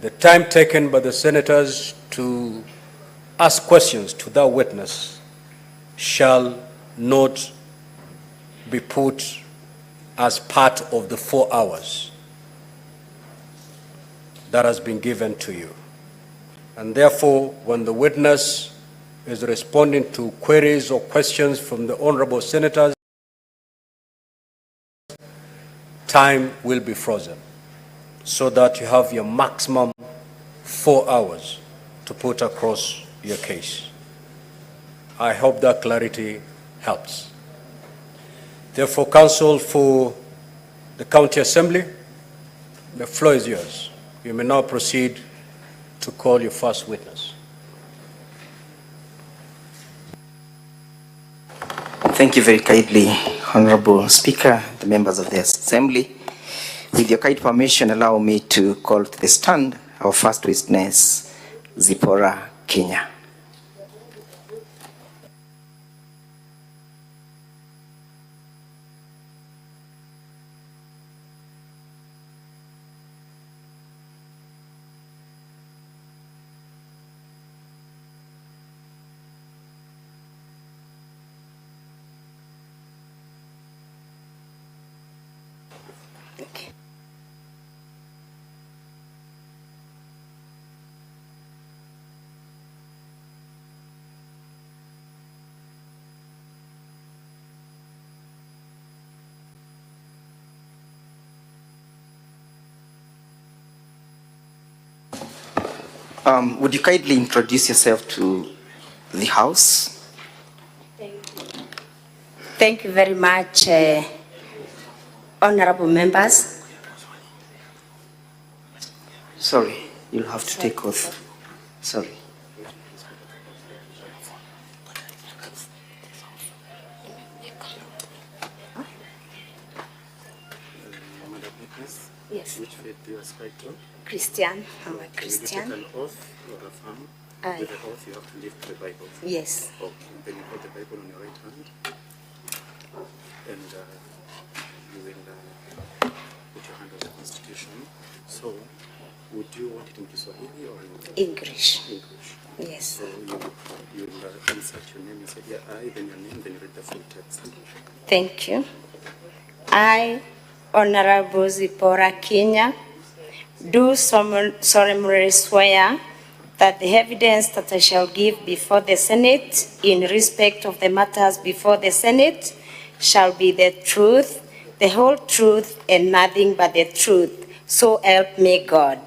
The time taken by the senators to ask questions to that witness shall not be put as part of the 4 hours that has been given to you. And therefore, when the witness is responding to queries or questions from the honorable senators, time will be frozen so that you have your maximum 4 hours to put across your case. I hope that clarity helps. Therefore, counsel for the County Assembly, the floor is yours. You may now proceed to call your first witness. Thank you very kindly, Honorable Speaker, the members of the Assembly. With your kind permission, allow me to call to the stand our first witness, Zipporah Kenya. Would you kindly introduce yourself to the House? Thank you very much, honorable members. Sorry, you'll have to take oath. Sorry. Yes. Which faith do you ascribe to? Christian. I'm a Christian. Will you take an oath or affirm? With the oath you have to lift the Bible. Yes. Okay. Then you hold the Bible on your right hand. And you will put your hand on the Constitution. So, would you want it in Kiswahili or in English? English. Yes. So you will insert your name, you say, yeah, I, then your name, then you read the full text. Thank you. I, Honorable Zipporah Kenya, do solemnly swear that the evidence that I shall give before the Senate in respect of the matters before the Senate shall be the truth, the whole truth, and nothing but the truth. So help me God.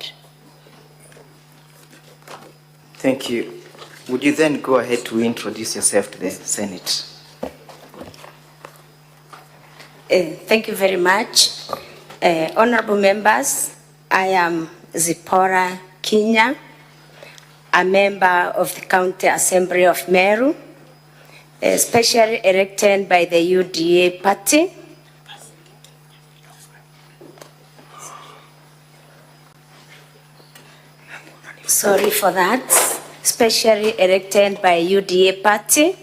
Thank you. Would you then go ahead to introduce yourself to the Senate? Thank you very much. Honorable members, I am Zipporah Kenya, a member of the County Assembly of Meru, specially elected by the UDA party. Sorry for that. Specially elected by UDA party.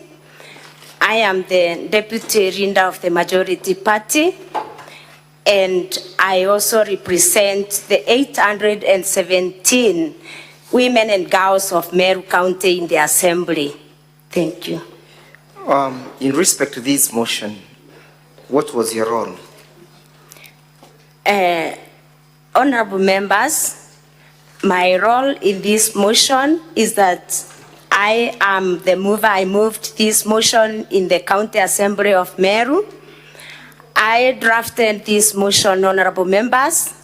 I am the deputy leader of the majority party, and I also represent the 817 women and girls of Meru County in the Assembly. Thank you. In respect to this motion, what was your role? Honorable members, my role in this motion is that I am the mover. I moved this motion in the County Assembly of Meru. I drafted this motion, honorable members,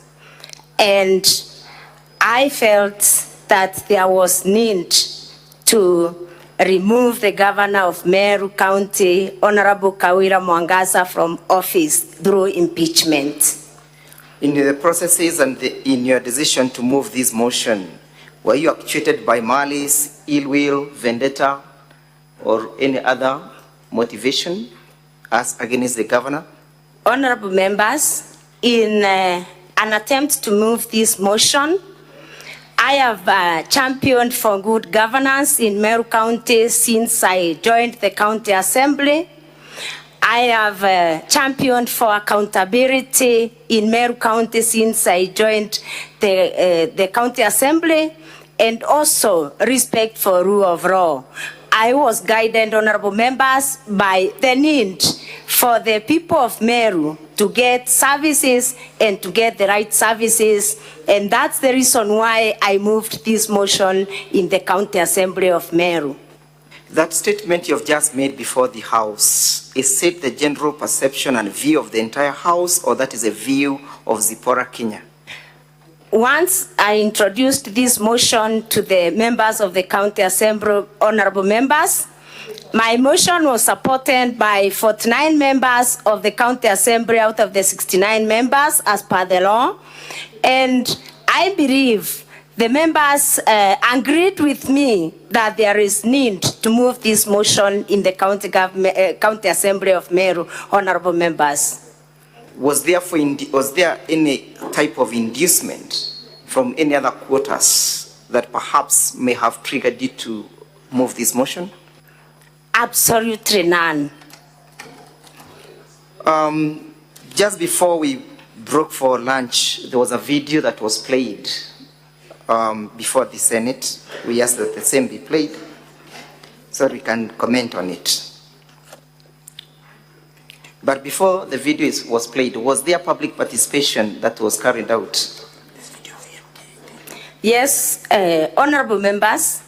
and I felt that there was need to remove the governor of Meru County, Honorable Kawira Mwangaza, from office through impeachment. In the processes and in your decision to move this motion, were you actuated by malice, ill will, vendetta, or any other motivation as against the governor? Honorable members, in an attempt to move this motion, I have championed for good governance in Meru County since I joined the County Assembly. I have championed for accountability in Meru County since I joined the county assembly, and also respect for rule of law. I was guided, honorable members, by the need for the people of Meru to get services and to get the right services, and that's the reason why I moved this motion in the county assembly of Meru. That statement you have just made before the House, is it the general perception and view of the entire House, or that is a view of Zipporah Kenya? Once I introduced this motion to the members of the county assembly, honorable members, my motion was supported by 49 members of the county assembly out of the 69 members as per the law. And I believe the members agreed with me that there is need to move this motion in the county assembly of Meru, honorable members. Was there any type of inducement from any other quarters that perhaps may have triggered you to move this motion? Absolutely none. Just before we broke for lunch, there was a video that was played before the Senate. We asked that the same be played so we can comment on it. But before the video was played, was there public participation that was carried out? Yes, honorable members,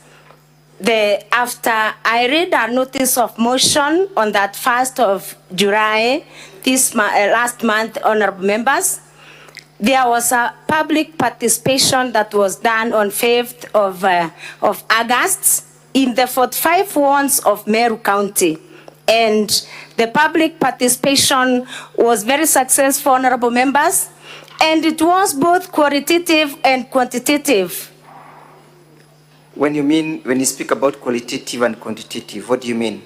after I read a notice of motion on that 1st of July, last month, honorable members, there was a public participation that was done on 5th of August in the 45 wards of Meru County. And the public participation was very successful, honorable members, and it was both qualitative and quantitative. When you speak about qualitative and quantitative, what do you mean?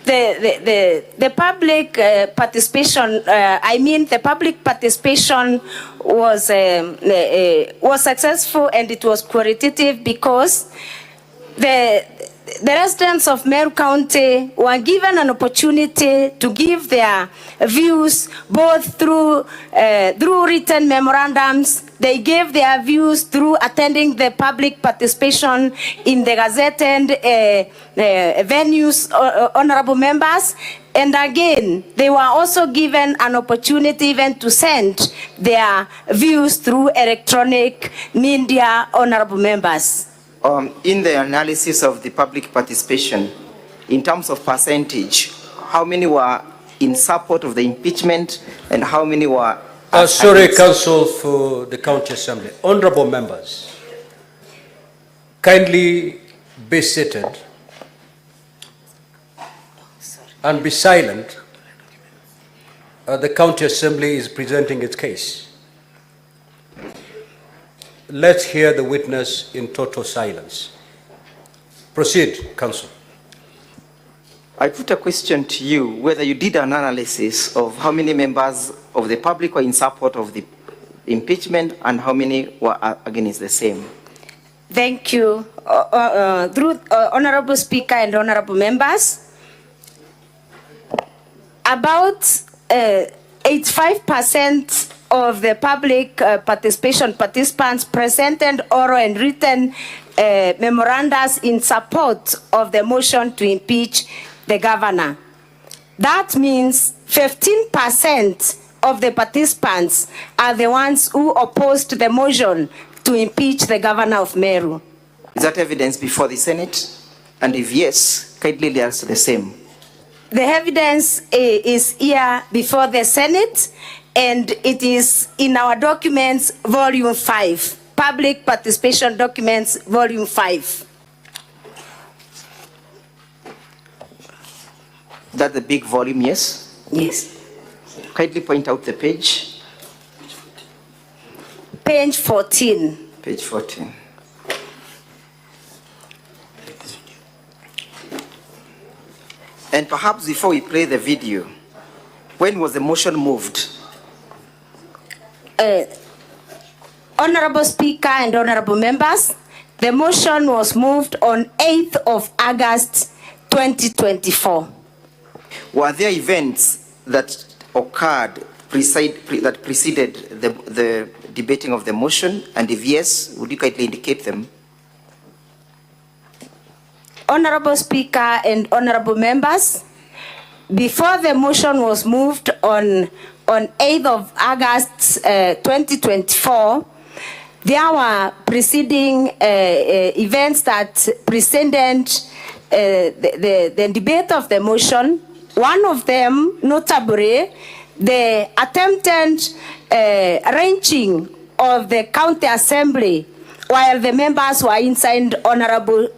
The public participation, the public participation was successful, and it was qualitative because the residents of Meru County were given an opportunity to give their views both through written memorandums. They gave their views through attending the public participation in the gazetted venues, honorable members. And again, they were also given an opportunity even to send their views through electronic media, honorable members. In the analysis of the public participation, in terms of percentage, how many were in support of the impeachment and how many were... Sorry, Council for the County Assembly. Honorable members, kindly be seated and be silent. The County Assembly is presenting its case. Let's hear the witness in total silence. Proceed, Council. I put a question to you, whether you did an analysis of how many members of the public were in support of the impeachment and how many were against the same. Thank you. Honorable Speaker and honorable members, about 85% of the public participants presented oral and written memorandums in support of the motion to impeach the governor. That means 15% of the participants are the ones who opposed the motion to impeach the governor of Meru. Is that evidence before the Senate? And if yes, kindly answer the same. The evidence is here before the Senate, and it is in our documents, volume 5, public participation documents, volume 5. That's the big volume, yes? Yes. Kindly point out the page. Page 14. Page 14. And perhaps before we play the video, when was the motion moved? Honorable Speaker and honorable members, the motion was moved on 8th of August 2024. Were there events that occurred that preceded the debating of the motion? And if yes, would you kindly indicate them? Honorable Speaker and honorable members, before the motion was moved on 8th of August 2024, there were preceding events that preceded the debate of the motion. One of them, notably, the attempted arranging of the county assembly while the members were inside. Honorable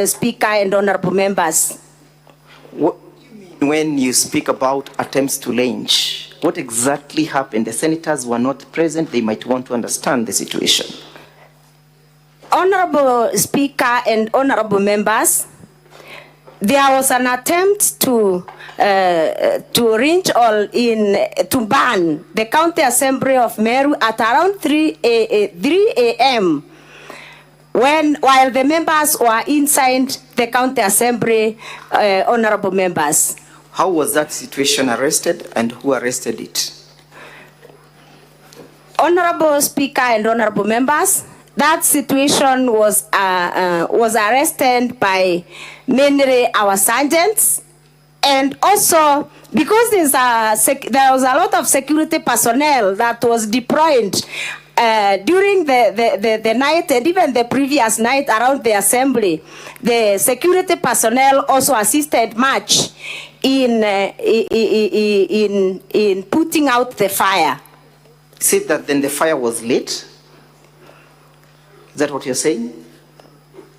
Speaker and honorable members. What do you mean when you speak about attempts to lynch? What exactly happened? The senators were not present. They might want to understand the situation. Honorable Speaker and honorable members, there was an attempt to arrange to ban the county assembly of Meru at around 3 a.m. while the members were inside the county assembly. Honorable members. How was that situation arrested and who arrested it? Honorable Speaker and honorable members, that situation was arrested by mainly our sergeants, and also because there was a lot of security personnel that was deployed during the night and even the previous night around the assembly. The security personnel also assisted much in putting out the fire. Say that then the fire was lit? Is that what you're saying?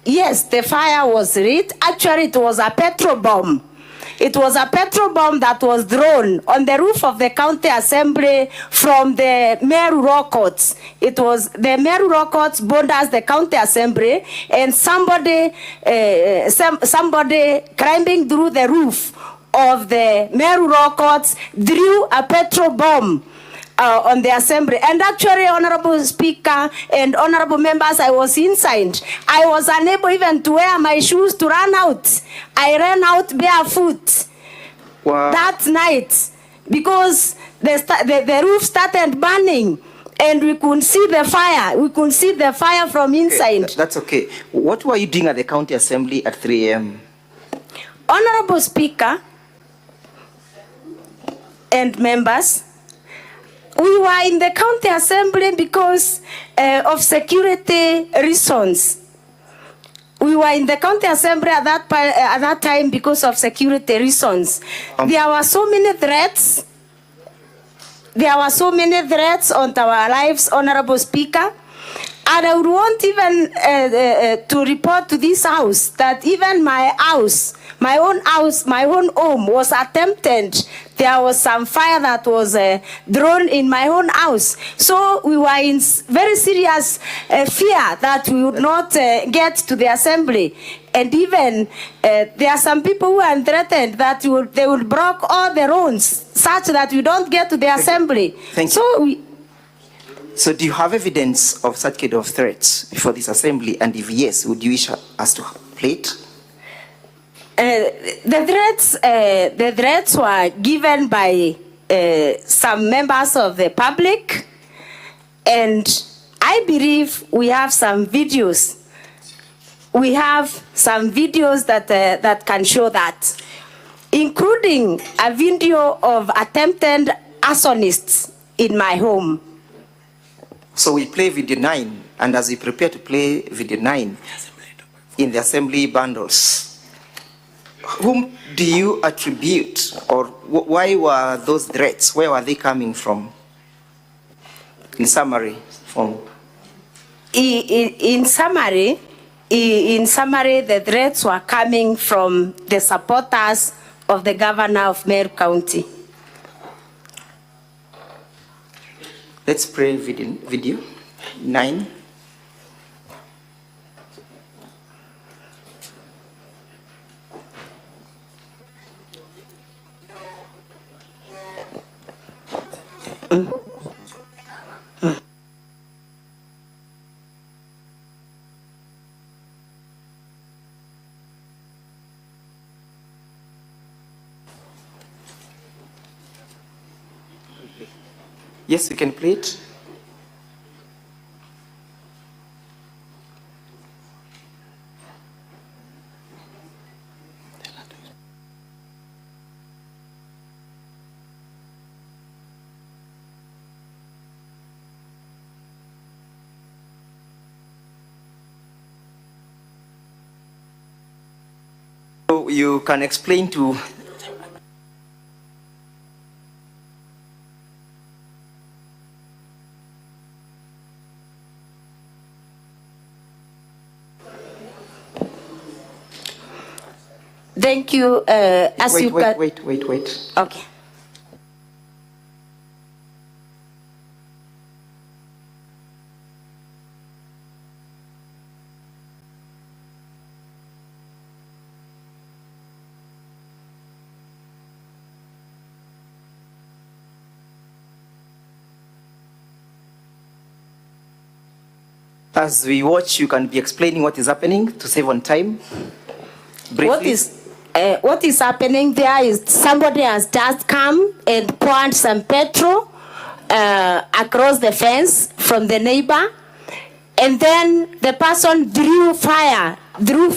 Yes, the fire was lit. Actually, it was a petrol bomb. It was a petrol bomb that was thrown on the roof of the county assembly from the Meru Rockouts. It was the Meru Rockouts borders the county assembly, and somebody climbing through the roof of the Meru Rockouts threw a petrol bomb on the assembly. And actually, honorable Speaker and honorable members, I was inside. I was unable even to wear my shoes to run out. I ran out barefoot. Wow. That night because the roof started burning and we couldn't see the fire. We couldn't see the fire from inside. Okay, that's okay. What were you doing at the county assembly at 3 a.m.? Honorable Speaker and members, we were in the county assembly because of security reasons. We were in the county assembly at that time because of security reasons. There were so many threats. There were so many threats on our lives, Honorable Speaker. And I would want even to report to this house that even my house, my own home was attempted. There was some fire that was thrown in my own house. So we were in very serious fear that we would not get to the assembly. And even there are some people who are threatened that they would block all the roads such that we don't get to the assembly. Thank you. So do you have evidence of such kind of threats before this assembly? And if yes, would you wish us to play it? The threats were given by some members of the public, and I believe we have some videos. We have some videos that can show that, including a video of attempted arsonists in my home. So we play video 9, and as we prepare to play video 9 in the assembly bundles, whom do you attribute, or why were those threats? Where were they coming from? In summary, In summary, the threats were coming from the supporters of the governor of Meru County. Let's play video 9. Yes, we can play it. So you can explain to Thank you. Wait. Okay. As we watch, you can be explaining what is happening to save on time. Briefly. What is happening there is somebody has just come and poured some petrol across the fence from the neighbor, and then the person drew fire through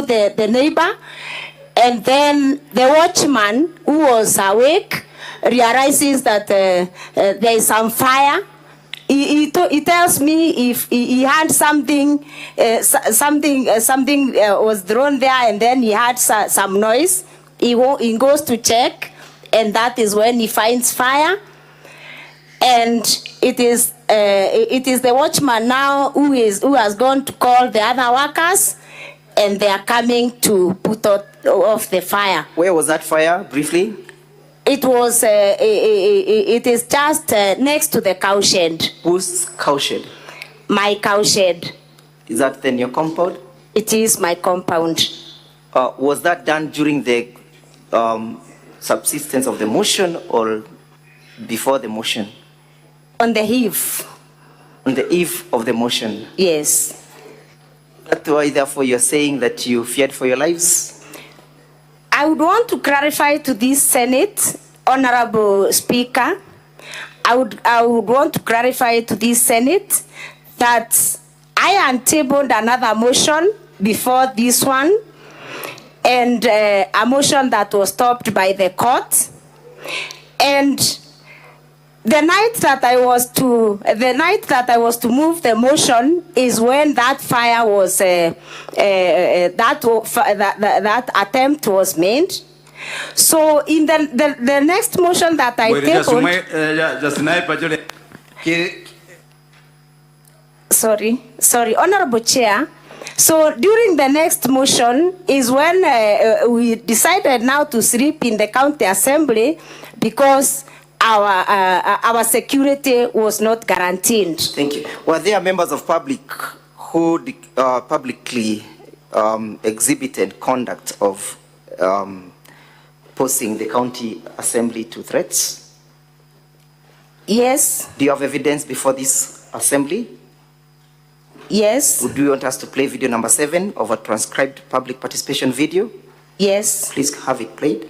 the neighbor, and then the watchman who was awake realizes that there is some fire. He tells me if he had something was thrown there, and then he had some noise. He goes to check, and that is when he finds fire. And it is the watchman now who has gone to call the other workers, and they are coming to put off the fire. Where was that fire, briefly? It was. It is just next to the cow shed. Whose cow shed? My cow shed. Is that then your compound? It is my compound. Was that done during the subsistence of the motion or before the motion? On the eve. On the eve of the motion? Yes. That's why, therefore, you're saying that you feared for your lives? I would want to clarify to this Senate, Honorable Speaker, I would want to clarify to this Senate that I untabled another motion before this one, and a motion that was stopped by the court. And the night that I was to move the motion is when that fire was that attempt was made. So in the next motion that I tabled, sorry, Honorable Chair. So during the next motion is when we decided now to sleep in the county assembly because our security was not guaranteed. Thank you. Were there members of public who publicly exhibited conduct of posting the county assembly to threats? Yes. Do you have evidence before this assembly? Yes. Would you want us to play video number 7 of a transcribed public participation video? Yes. Please have it played.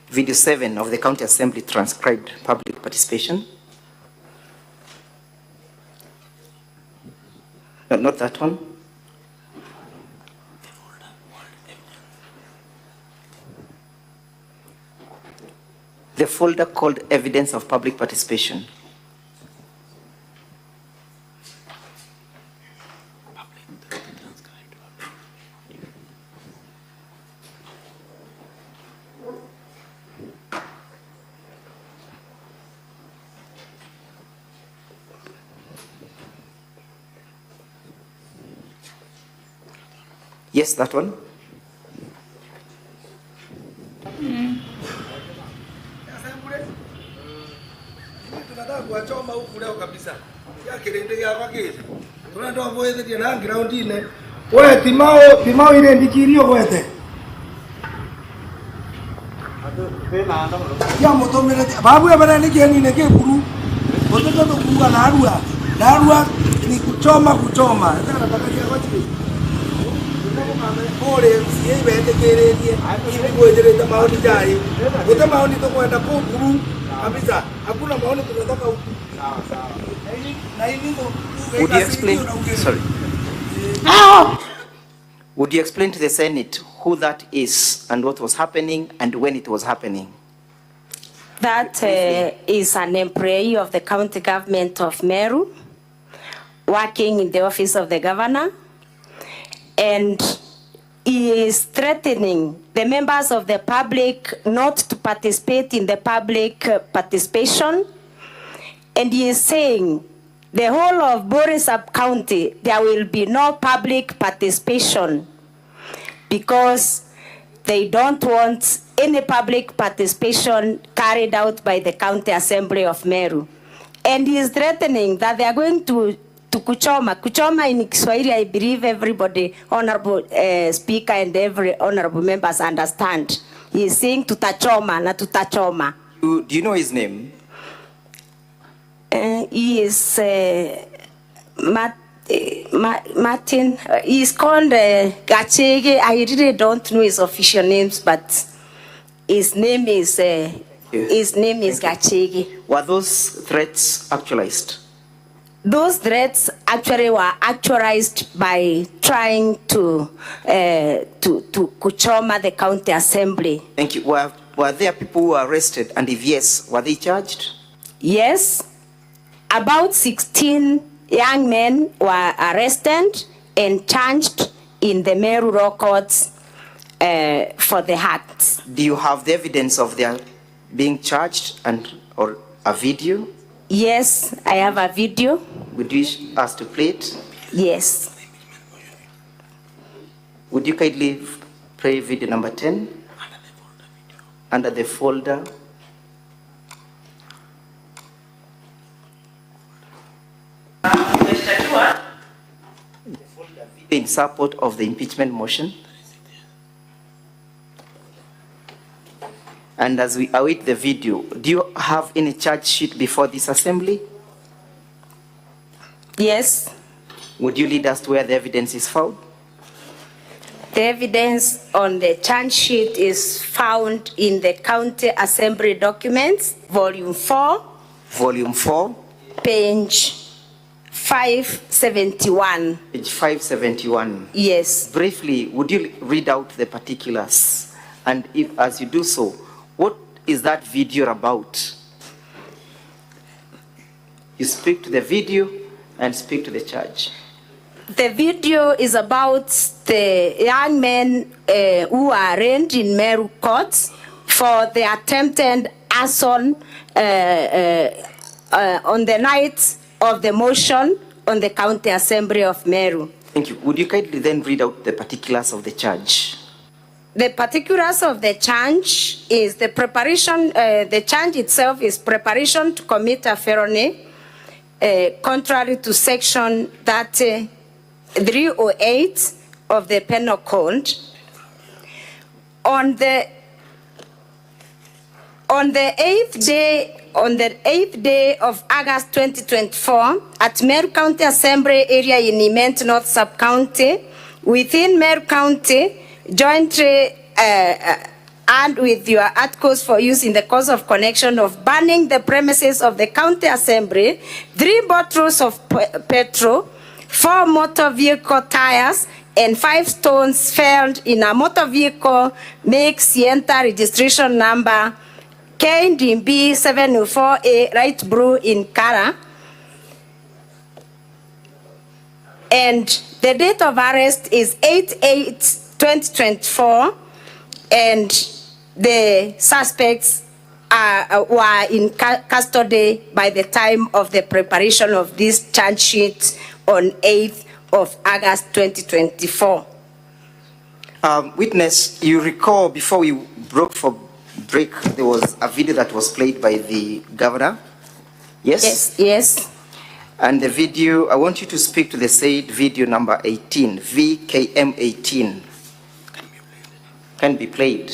Video 7 of the County Assembly transcribed public participation. No, not that one. The folder called Evidence of Public Participation. Yes, that one. Kuwachoma huku leo kabisa. Ya kirende ya kwake. Tunatoa voice dia na ground ine. Wewe timao ile ndikirio gwete. Ya motomere babu ya bana ni geni ne ke kuru. Ototo no kuga na arua. Na arua ni kuchoma. Sasa nataka kwa chini. Ole msiye betekererie ili kuendeleza maoni jai. Kuta maoni to kwenda kukuru kabisa. Hakuna maoni tunataka huku. Sawa. Na hivi Would you explain? Sorry. Would you explain to the Senate who that is and what was happening and when it was happening? That is an employee of the county government of Meru, working in the office of the governor, and he is threatening the members of the public not to participate in the public participation, and he is saying the whole of Bore sub-county, there will be no public participation because they don't want any public participation carried out by the County Assembly of Meru. And he is threatening that they are going to kuchoma. Kuchoma in Kiswahili, I believe everybody, honorable speaker and every honorable members understand. He is saying tutachoma na tutachoma. Do you know his name? He is Martin. He's called Gachege. I really don't know his official names, but his name is Gachege. Were those threats actualized? Those threats actually were actualized by trying to kuchoma the county assembly. Thank you. Were there people who were arrested, and if yes, were they charged? Yes. About 16 young men were arrested and charged in the Meru Law Courts for the acts. Do you have the evidence of their being charged or a video? Yes, I have a video. Would you wish us to play it? Yes. Would you kindly play video number 10? Under the folder. In support of the impeachment motion. And as we await the video, do you have any charge sheet before this assembly? Yes. Would you lead us to where the evidence is found? The evidence on the charge sheet is found in the County Assembly Documents, Volume 4. Volume 4. Page 571. Page 571. Yes. Briefly, would you read out the particulars? And if, as you do so, what is that video about? You speak to the video and speak to the charge. The video is about the young men who are arraigned in Meru courts for the attempted arson on the night of the motion on the County Assembly of Meru. Thank you. Would you kindly then read out the particulars of the charge? The particulars of the charge is the preparation, the charge itself is preparation to commit a felony, contrary to section 308 of the Penal Code. On the 8th day of August 2024, at Meru County Assembly area in Imment North Sub-County, within Meru County, jointly and with your articles for use in the course of connection of burning the premises of the County Assembly, 3 bottles of petrol, 4 motor vehicle tires, and 5 stones found in a motor vehicle make Sienta registration number KDB 704A light blue in color. And the date of arrest is 8/8/2024, and the suspects were in custody by the time of the preparation of this charge sheet on 8th of August 2024. Witness, you recall before we broke for break, there was a video that was played by the governor? Yes? Yes, yes. And the video, I want you to speak to the said video number 18, VKM 18. Can be played.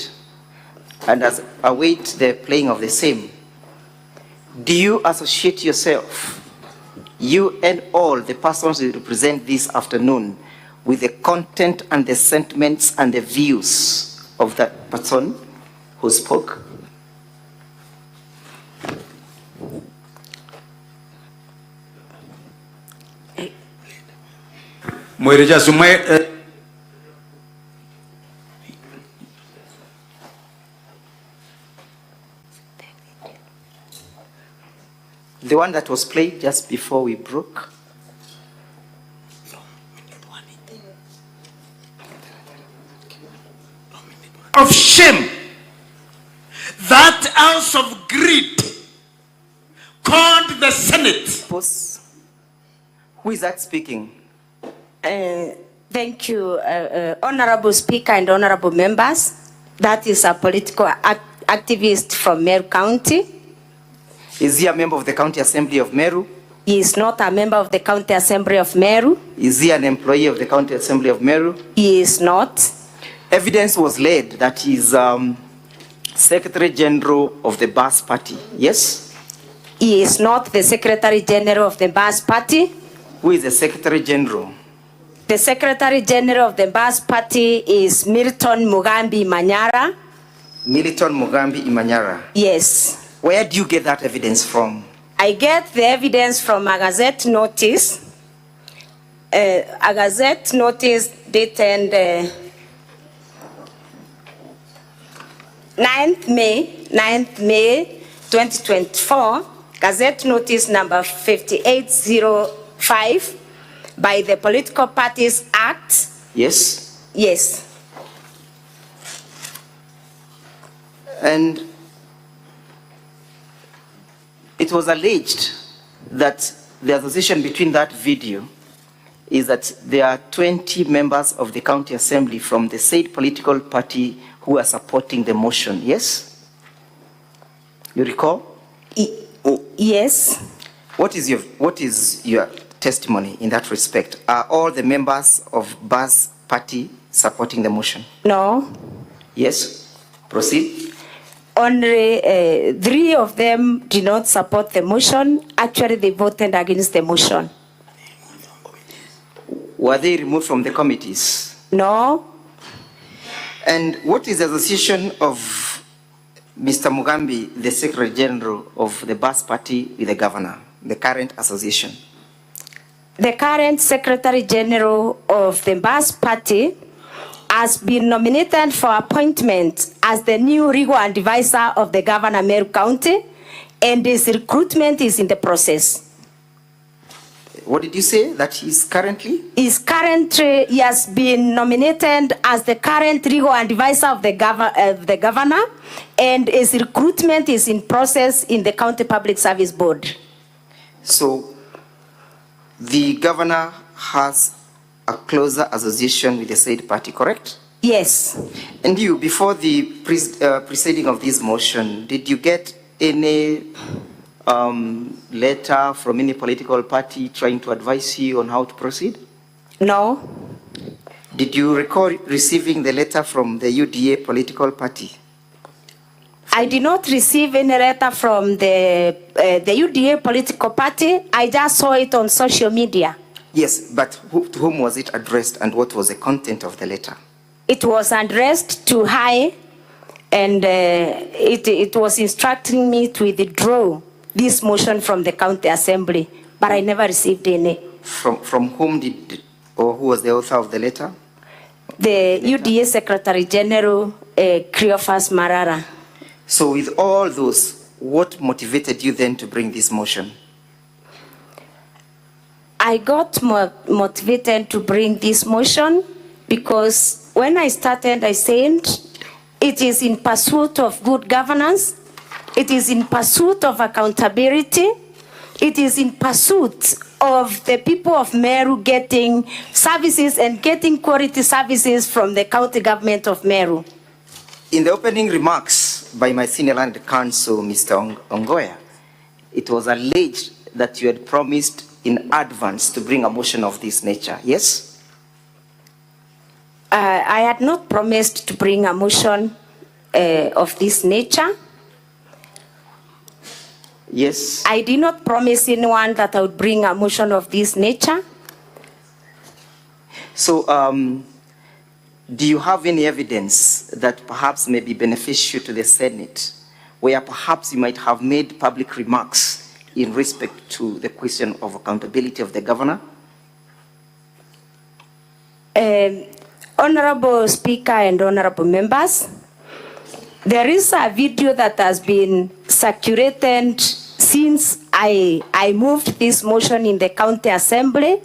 And as await the playing of the same, do you associate yourself you and all the persons you represent this afternoon with the content and the sentiments and the views of that person who spoke? The one that was played just before we broke. Of shame, that ounce of greed called the Senate. Who is that speaking? Thank you, Honorable Speaker and Honorable Members. That is a political activist from Meru County. Is he a member of the County Assembly of Meru? He is not a member of the County Assembly of Meru. Is he an employee of the County Assembly of Meru? He is not. Evidence was laid that he is Secretary General of the Bas Party, yes? He is not the Secretary General of the Bas Party. Who is the Secretary General? The Secretary General of the Bas Party is Milton Mugambi Manyara. Milton Mugambi Imanyara. Yes. Where do you get that evidence from? I get the evidence from a Gazette notice. A Gazette notice dated 9th May 2024. Gazette notice number 5805 by the Political Parties Act. Yes? Yes. And it was alleged that the association between that video is that there are 20 members of the County Assembly from the said political party who are supporting the motion, yes? You recall? Yes. What is your testimony in that respect? Are all the members of Bas Party supporting the motion? No. Yes? Proceed. Only 3 of them did not support the motion. Actually, they voted against the motion. Were they removed from the committees? No. And what is the association of Mr. Mugambi, the Secretary General of the Bas Party, with the governor, the current association? The current Secretary General of the Bas Party has been nominated for appointment as the new legal advisor of the governor Meru County, and his recruitment is in the process. What did you say that he's currently? He has been nominated as the current legal advisor of the governor, and his recruitment is in process in the County Public Service Board. So the governor has a closer association with the said party, correct? Yes. And you, before the proceeding of this motion, did you get any letter from any political party trying to advise you on how to proceed? No. Did you recall receiving the letter from the UDA political party? I did not receive any letter from the UDA political party. I just saw it on social media. Yes, but to whom was it addressed, and what was the content of the letter? It was addressed to High, and it was instructing me to withdraw this motion from the County Assembly, but I never received any. From whom or who was the author of the letter? The UDA Secretary General, Cleophas Marara. So with all those, what motivated you then to bring this motion? I got motivated to bring this motion because when I started, I said it is in pursuit of good governance, it is in pursuit of accountability, it is in pursuit of the people of Meru getting services and getting quality services from the county government of Meru. In the opening remarks by my senior land counsel, Mr. Ongoya, it was alleged that you had promised in advance to bring a motion of this nature, yes? I had not promised to bring a motion of this nature. Yes. I did not promise anyone that I would bring a motion of this nature. So, do you have any evidence that perhaps may be beneficial to the Senate, where perhaps you might have made public remarks in respect to the question of accountability of the governor? Honorable Speaker and honorable members, there is a video that has been circulated since I moved this motion in the county assembly.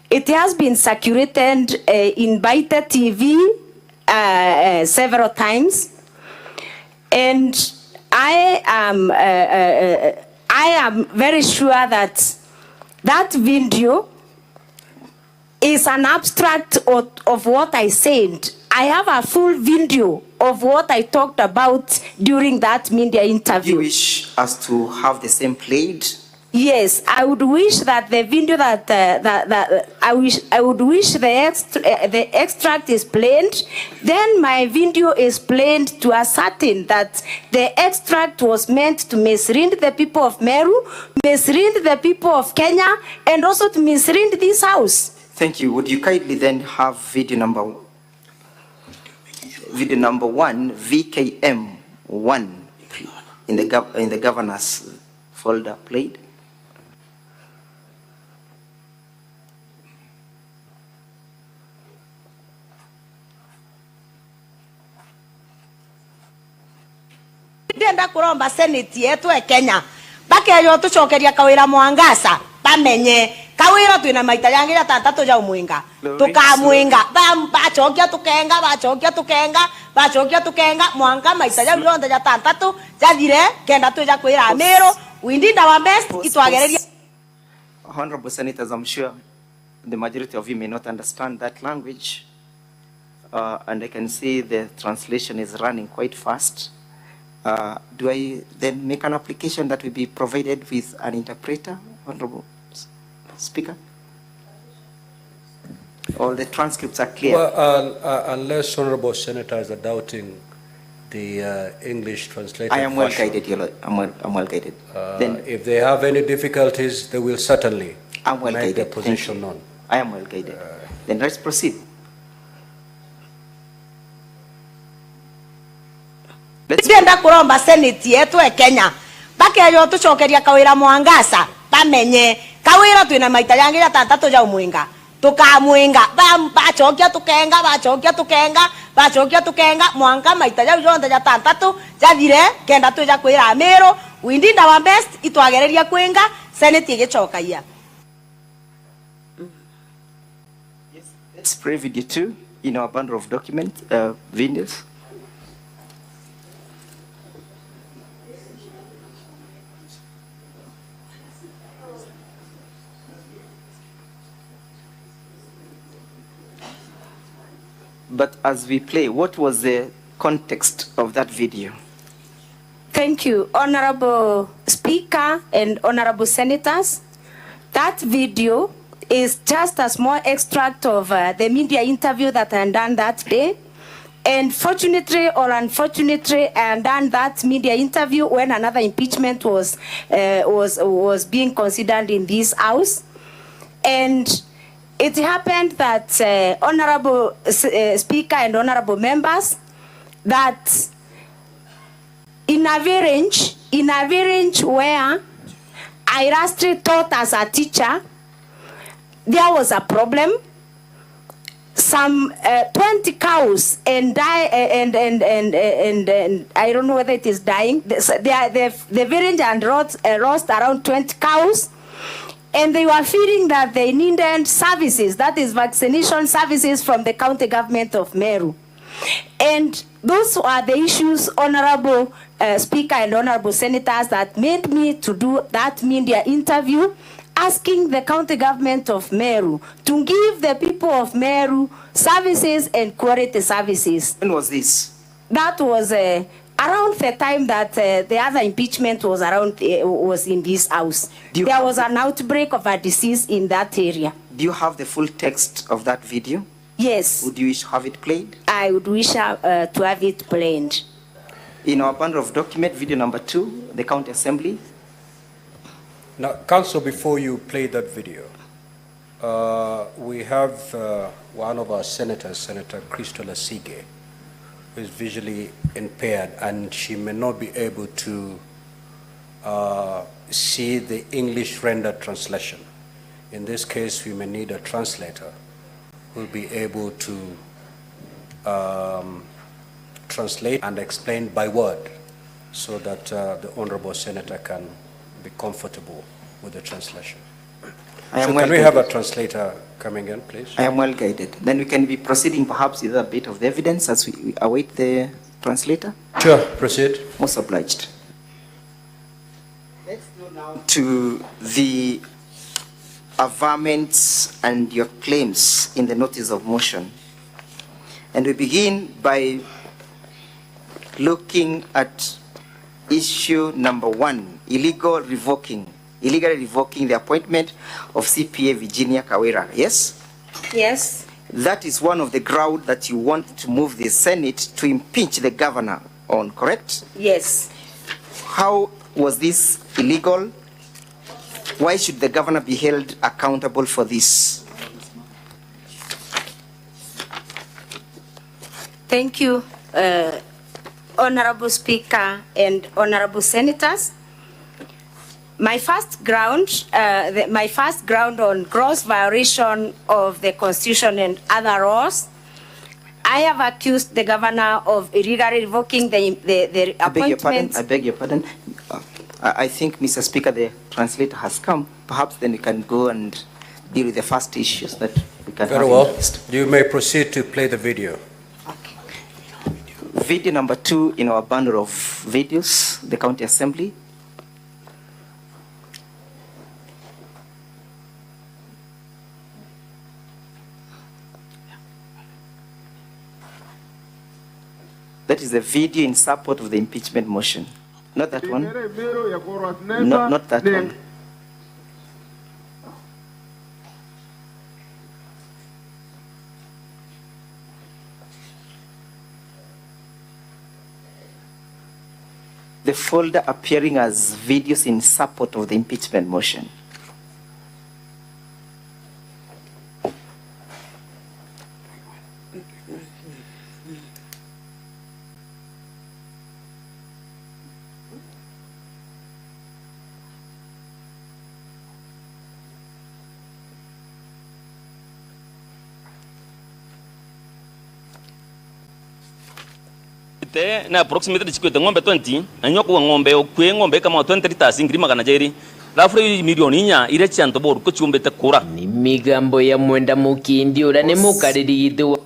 It has been circulated in Baita TV several times, and I am very sure that that video is an abstract of what I said. I have a full video of what I talked about during that media interview. Do you wish us to have the same played? Yes, I would wish that the video I would wish the extract is played. Then my video is played to ascertain that the extract was meant to mislead the people of Meru, mislead the people of Kenya, and also to mislead this house. Thank you. Would you kindly then have video number 1, VKM 1, in the governor's folder played? Ndenda kuromba seneti yetu e Kenya bakeyo tucokeria Kawira Mwangaza bamenye Kawira twina maita yangi ya tantatu ja umwinga tukamwinga bachokia tukenga mwanga maita ya ronda ya tantatu jathire kenda tuja kwira Meru we did our best itwagereria. Honorable Senators, I'm sure the majority of you may not understand that language, and I can see the translation is running quite fast. Do I then make an application that will be provided with an interpreter, Honorable Speaker? All the transcripts are clear. Well, unless honorable senators are doubting the English translated I am well version, guided, Your Lord. I'm well guided. Then if they have any difficulties, they will certainly I'm well make their guided. position known. I am well guided. Then let's proceed. Ndenda kuromba seneti yetu e Kenya bakeyo tucokeria Kawira Mwangaza bamenye Kawira twina maita yangi ya tantatu ja umwinga tukamwinga bachokia tukenga mwanga maita ya ronda ya tantatu jathire kenda tuja kwira Meru we did our best itwagereria kwinga seneti igicokaia. Let's play video 2 in our bundle of document videos. But as we play, what was the context of that video? Thank you, Honorable Speaker and Honorable Senators. That video is just a small extract of the media interview that I done that day. And fortunately or unfortunately, I done that media interview when another impeachment was being considered in this house. And it happened that, Honorable Speaker and Honorable Members, that in a range where I lastly taught as a teacher, there was a problem. Some 20 cows and I don't know whether it is dying. The village and lost around 20 cows, and they were feeling that they needed services, that is vaccination services from the county government of Meru. And those are the issues, Honorable Speaker and Honorable Senators, that made me to do that media interview, asking the county government of Meru to give the people of Meru services and quality services. When was this? That was around the time that the other impeachment was was in this house. There was an outbreak of a disease in that area. Do you have the full text of that video? Yes. Would you wish to have it played? I would wish to have it played. In our bundle of document, video number 2, the county assembly, Now, Council, before you play that video, we have one of our senators, Senator Christola Sige, who is visually impaired, and she may not be able to see the English rendered translation. In this case, we may need a translator who will be able to translate and explain by word so that the Honorable Senator can be comfortable with the translation. So can we have a translator coming in, please? I am well guided. Then we can be proceeding perhaps with a bit of the evidence as we await the translator. Sure, proceed. Most obliged. Let's go now to the averments and your claims in the notice of motion. And we begin by looking at issue number 1, illegally revoking the appointment of CPA Virginia Kawira. Yes? Yes. That is one of the grounds that you want to move the Senate to impeach the governor on, correct? Yes. How was this illegal? Why should the governor be held accountable for this? Thank you, Honorable Speaker and Honorable Senators. My first ground on gross violation of the Constitution and other laws, I have accused the governor of illegally revoking the appointment. I beg your pardon. I think, Mr. Speaker, the translator has come. Perhaps then we can go and deal with the first issues that we can have. Very well. You may proceed to play the video. Okay. Video number 2 in our bundle of videos, the County Assembly. That is a video in support of the impeachment motion. Not that one. Not that one. The folder appearing as videos in support of the impeachment motion. na approximately chikwete ngombe 20 anyoko ngombe okwe ngombe kama 20 liters ingiri magana jeri lafuri milioni nya ire chanto boru ko chumbete kura ni migambo ya mwenda mukindi ora ne mukarirido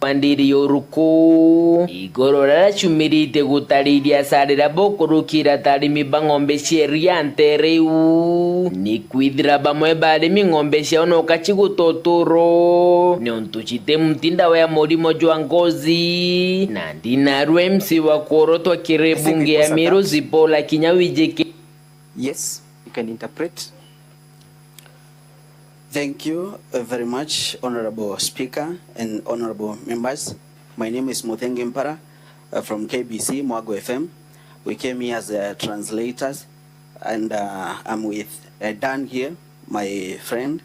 Pandiri yoruko igorora chumirite gutariria sarira bokurukira tarimi bangombe sheriante reu ni kwidra bamwe bari mingombe shaono kachigutotoro ne ontuchite mtinda wa morimo jwa ngozi na ndina rwemsi wa koroto kirebunge ya Meru zipola kinyawijeke. Yes, you can interpret. Thank you very much, Honorable Speaker and Honorable members. My name is Muthenge Mpara from KBC, Mwago FM. We came here as translators, and I'm with Dan here, my friend.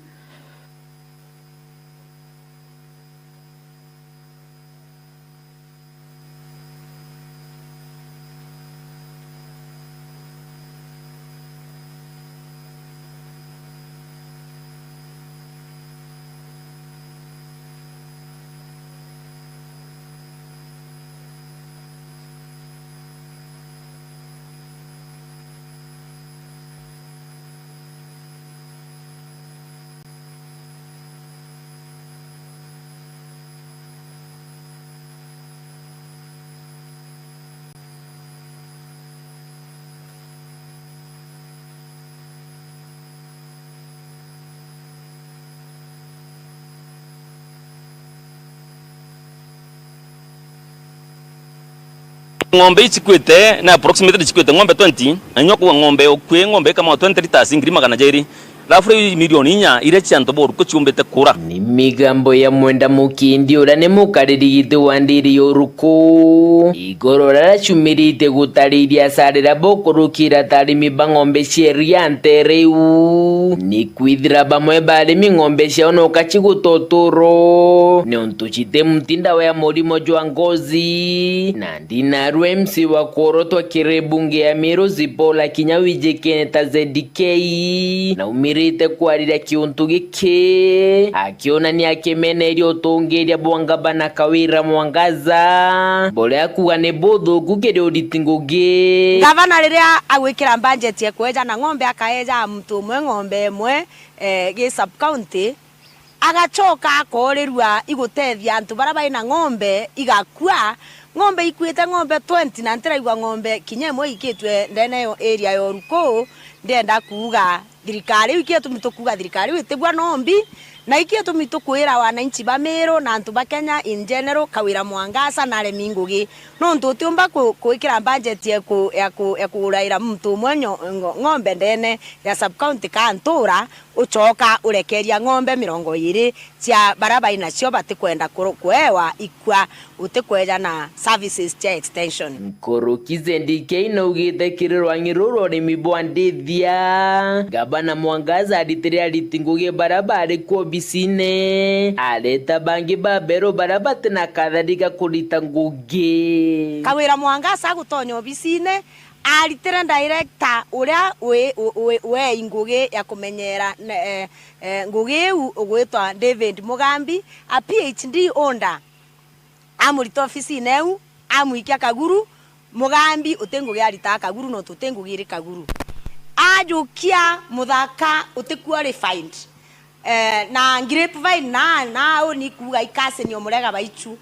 ngombe chikwete na approximately chikwete ngombe 20 anyoko ngombe okwe ngombe kama 20 liters ingiri magana jeri lafure milioni nya ire chanto boru ko chumbete kura ni migambo ya mwenda mukindi ura ne mukaririite wandiri yoruko igoro rarachumirite gutariria sarira bokurukira tarimi bang'ombe sheria ntereu ni kwithira bamwe barimi ng'ombe ciao no kachigutotoro ne ontuchite mtinda wa murimo jwa ngozi na ndina MC wa korotwa kirebunge ya Meru Zipola Kinyawije Keneta ZDK na umirite kwarira kiuntu gike akiona ni akemeneria utongeria bwangaba na Kawira Mwangaza bole akuga ne bodho kugere oditingoge gavana riria agwikira budget ye kweja na ng'ombe akaeja mtu mwe ng'ombe mwe ge sub county agachoka akorerwa igutethia antu baraba ina ng'ombe igakua ng'ombe ikuite ng'ombe 20 na ntiraigwa ng'ombe kinyemwe ikitwe ndene yo area yo ruko ndenda kuuga thirikari ikietu mitukuga thirikari witigwa nombi na ikietu mitukwira wananchi ba Meru na antu ba Kenya in general Kawira Mwangaza na aremi ngugi no ntutumba kuikira budget ya kuraira mtu mwenyo ng'ombe ndene ya sub county ka ntura uchoka urekeria ng'ombe 20 cia baraba ina cio batikwenda kwewa ikwa utikweja na services cia extension Nkorokize ndike inaugite kirirwa ngiruro rimi bwandithia gabana Mwangaza aditiria litinguge barabara kwa bisine aleta bangi babero barabate na kadhalika kulita nguge Kawira Mwangaza gutonyo bisine alitira director uria we inguge ya kumenyera nguge ugwitwa David Mugambi a PhD onda amurito ofisi neu amuikia kaguru Mugambi utenguge alita kaguru no tutengugire kaguru ajukia muthaka utiqualified na grapevine na oni kuga ikase ni omurega baichu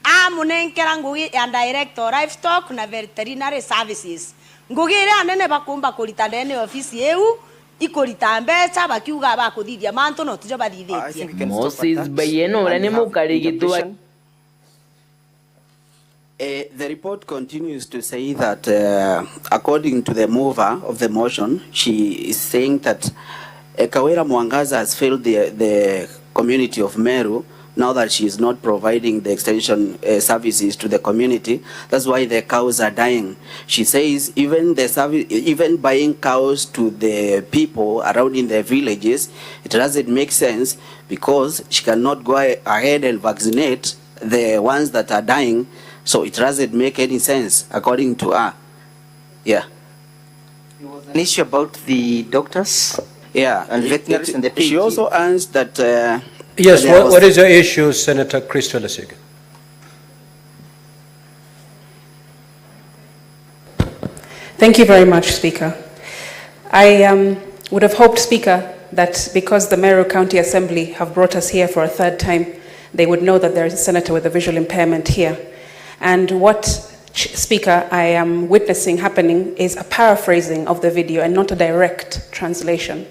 amunenkera ngugi ya director livestock na veterinary services ngugire anene bakumba kulita ndene ofisi eu ikorita mbecha bakiuga bakuthithia manto no tujo bathithitie Moses Bayeno ura ne mukarigitwa. The report continues to say that according to the mover of the motion, she is saying that Kawira Mwangaza has failed the community of Meru now that she is not providing the extension services to the community. That's why the cows are dying. She says even buying cows to the people around in the villages, it doesn't make sense because she cannot go ahead and vaccinate the ones that are dying. So it doesn't make any sense according to her. Yeah. It was an issue about the doctors. Yeah, and veterinaries and the she also answered that. Yes, what is your issue, Senator Christolesig? Thank you very much, Speaker. I would have hoped, Speaker, that because the Meru County Assembly have brought us here for a third time, they would know that there is a senator with a visual impairment here. And what, Speaker, I am witnessing happening is a paraphrasing of the video and not a direct translation.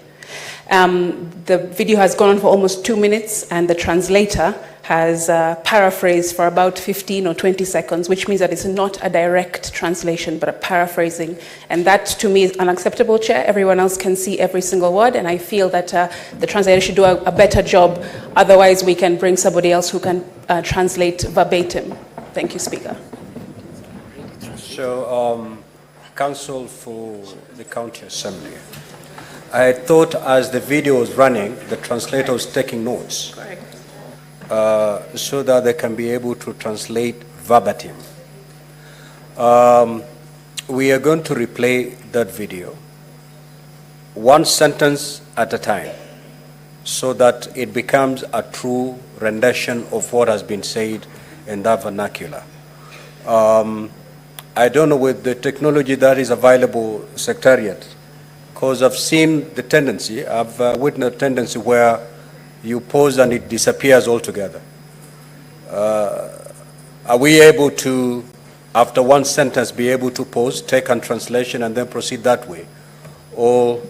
The video has gone on for almost 2 minutes and the translator has paraphrased for about 15 or 20 seconds, which means that it's not a direct translation, but a paraphrasing. And that, to me, is unacceptable, Chair. Everyone else can see every single word, and I feel that the translator should do a better job. Otherwise, we can bring somebody else who can translate verbatim. Thank you, Speaker. So, Counsel for the County Assembly. I thought as the video was running, the translator was taking notes. Correct. So that they can be able to translate verbatim. We are going to replay that video, one sentence at a time, so that it becomes a true rendition of what has been said in that vernacular. I don't know with the technology that is available, Secretariat, because I've seen the tendency, I've witnessed a tendency where you pause and it disappears altogether. Are we able to, after one sentence, be able to pause, take a translation, and then proceed that way? Or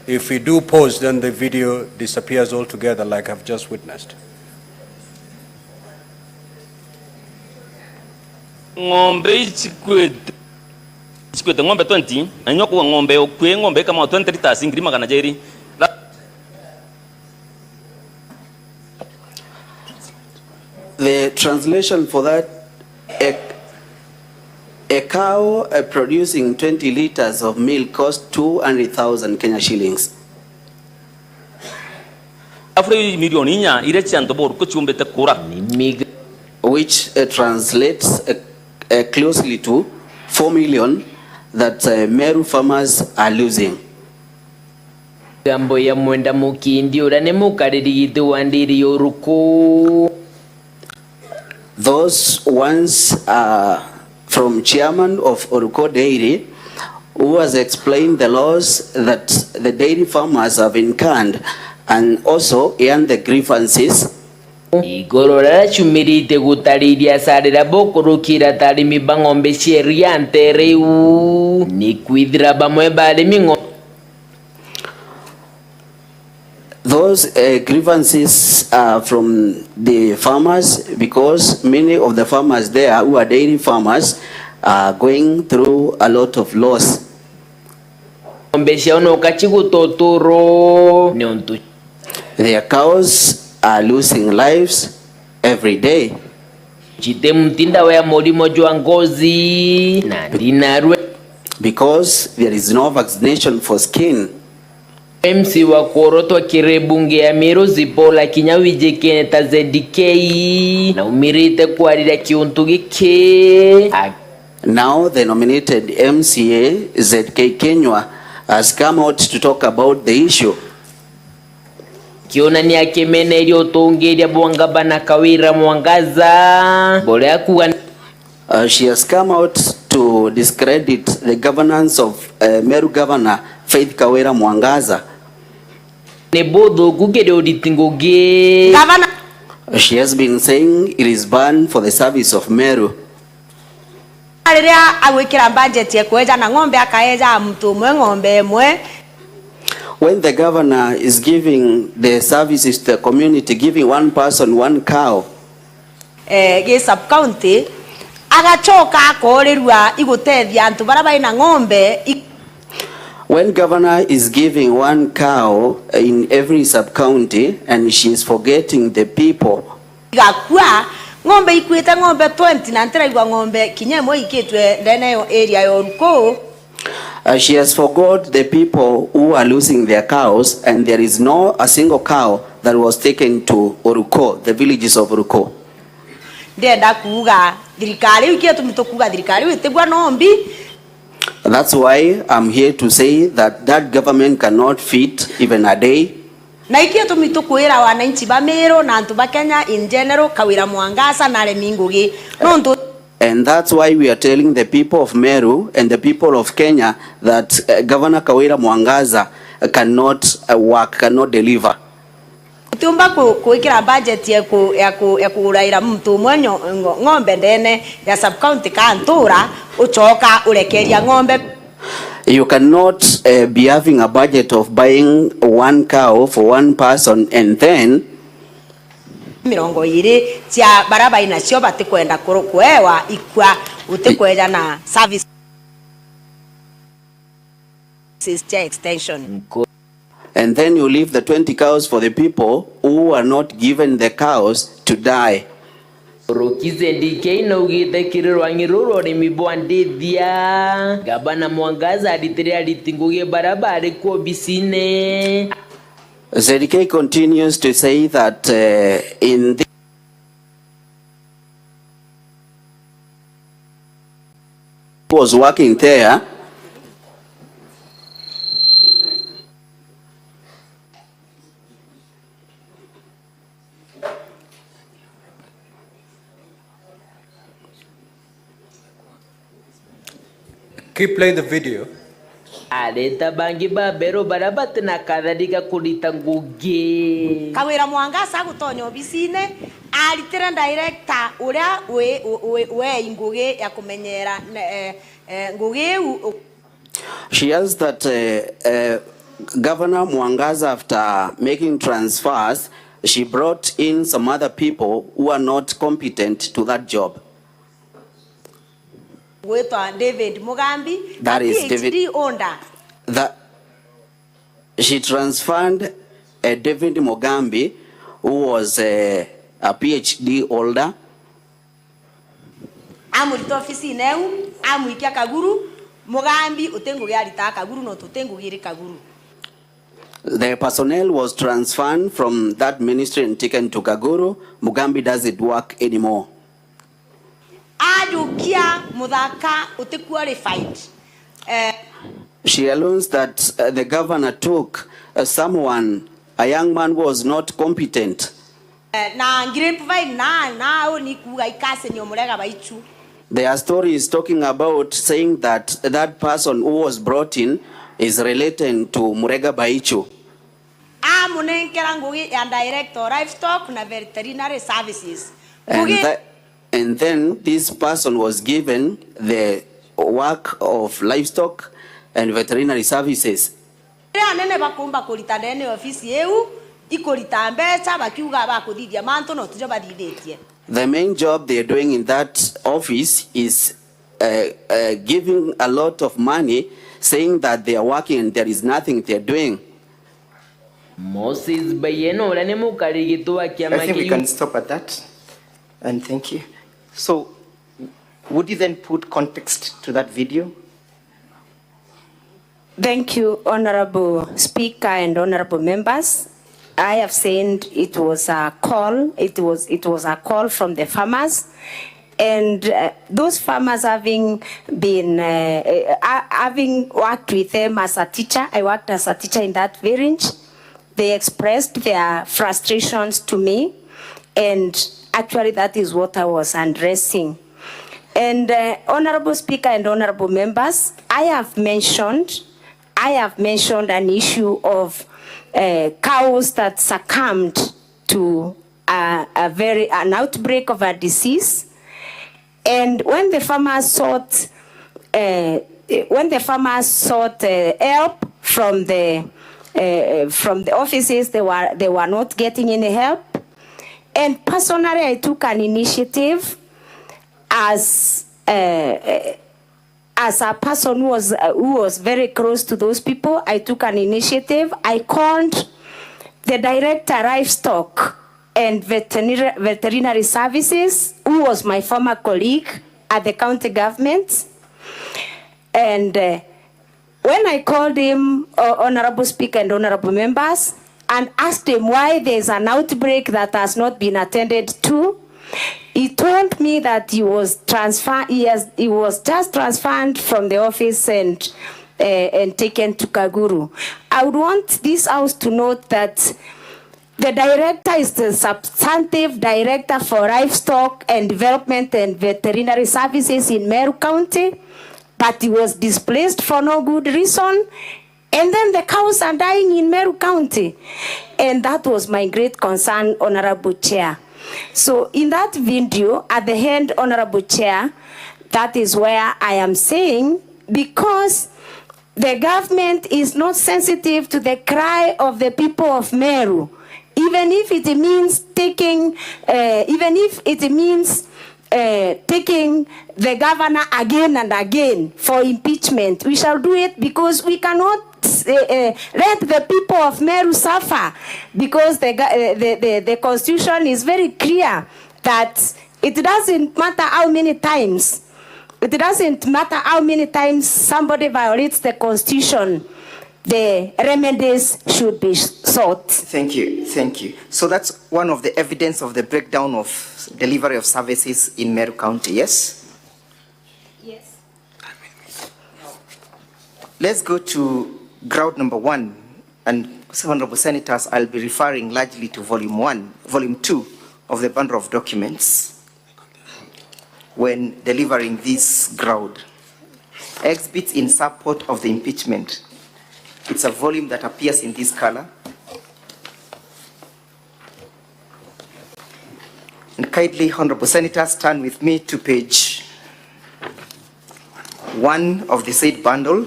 if we do pause, then the video disappears altogether like I've just witnessed? Ng'ombe ichikwete ng'ombe 20 anyoko ng'ombe okwe ng'ombe kama 20 liters ngiri magana jeri The translation for that, a cow producing 20 liters of milk costs 200,000 Kenya shillings. Which translates closely to 4 million that Meru farmers are losing. Gambo ya mwenda mukindi urane mukariri wandiri yoruko. Those ones are from chairman of Oruko Dairy, who has explained the laws that the dairy farmers have incurred and also and the grievances. Igorora chumirite gutariria sarira bokorukira tarimi bangombe sheria ntereu ni kwidra bamwe barimi ngo. Those grievances are from the farmers because many of the farmers there who are dairy farmers are going through a lot of loss. Their cows are losing lives every day. Because there is no vaccination for skin. MC wa Koroto kirebunge ya Meru zipola kinyawije keneta ZDK na umirite kuarira kiuntu gike. Now the nominated MCA ZK Kenywa has come out to talk about the issue. Kiona ni akemene ilio tongeria Mwangaza na Kawira Mwangaza. Bole ya kuwa she has come out to discredit the governance of Meru Governor Faith Kawira Mwangaza. She has been saying it is banned for the service of Meru. When the governor is giving the services to the community, giving one person one cow, sub-county, agachoka korerwa igutethia antu baraba ina ng'ombe. When governor is giving one cow in every sub-county and she is forgetting the people. Ng'ombe ikuite ng'ombe 20 na ntera igwa ng'ombe kinyemo ikitwe ndene yo area yo Ruko. She has forgot the people who are losing their cows, and there is no a single cow that was taken to Oruko, the villages of Oruko. That's why I'm here to say that that government cannot feed even a day. In general, Kawira Mwangaza na Remingugi. And that's why we are telling the people of Meru and the people of Kenya that Governor Kawira Mwangaza cannot work, cannot deliver. Tumba kuikira budget ya kuraira mtu mwenyo ng'ombe ndene ya sub-county kantura uchoka ulekeria ng'ombe. You cannot be having a budget of buying one cow for one person and then mirongo iri cia baraba inacio batikwenda kuewa ikwa utikweja na service extension. And then you leave the 20 cows for the people who are not given the cows to die. Gabana Mwangaza alitiria litinguge barabara kwa bisine. ZDK continues to say that in the was working there. Keep playing the video. Aleta bangi babero barabate na kadhalika kulita nguge. Kawira Mwangaza gutonyo obisine alitira director uria we nguge ya kumenyera nguge. She has that Governor Mwangaza, after making transfers, she brought in some other people who are not competent to that job. David Mugambi, that is David Onda. That she transferred David Mugambi, who was a PhD holder. Amurito ofisi neu, amuikia Kaguru, Mugambi utengu yarita Kaguru no tutengu giri Kaguru. The personnel was transferred from that ministry and taken to Kaguru. Mugambi doesn't work anymore. Ajukia mudaka utequalified. She allows that the governor took someone, a young man who was not competent. Their story is talking about saying that that person who was brought in is related to Murega Baichu. Director livestock na veterinary services. And then this person was given the work of livestock and veterinary services. The main job they are doing in that office is giving a lot of money, saying that they are working and there is nothing they are doing. I think we can stop at that. And thank you. So, would you then put context to that video? Thank you, Honorable Speaker and Honorable Members. I have said it was a call. It was a call from the farmers, and those farmers having been having worked with them as a teacher. I worked as a teacher in that village. They expressed their frustrations to me, and actually that is what I was addressing. And Honorable Speaker and Honorable Members, I have mentioned an issue of cows that succumbed to an outbreak of a disease, and when the farmers sought help from the offices, they were not getting any help. And personally, I took an initiative as a person who was very close to those people. I took an initiative. I called the Director Livestock and Veterinary Services, who was my former colleague at the county government. And when I called him, Honorable Speaker and Honorable Members, and asked him why there's an outbreak that has not been attended to, he told me that he was just transferred from the office and taken to Kaguru. I would want this house to note that the director is the substantive director for livestock and development and veterinary services in Meru County, but he was displaced for no good reason. And then the cows are dying in Meru County. And that was my great concern, Honorable Chair. So in that video, at the end, Honorable Chair, that is where I am saying, because the government is not sensitive to the cry of the people of Meru, even if it means taking the governor again and again for impeachment, we shall do it, because we cannot let the people of Meru suffer, because the constitution is very clear that it doesn't matter how many times somebody violates the constitution, the remedies should be sought. Thank you. So that's one of the evidence of the breakdown of delivery of services in Meru County, yes? Yes. Let's go to ground number 1, and Honorable Senators, I'll be referring largely to volume 2 of the bundle of documents when delivering this ground. Exhibits in support of the impeachment. It's a volume that appears in this color. And kindly, Honorable Senators, turn with me to page 1 of the said bundle.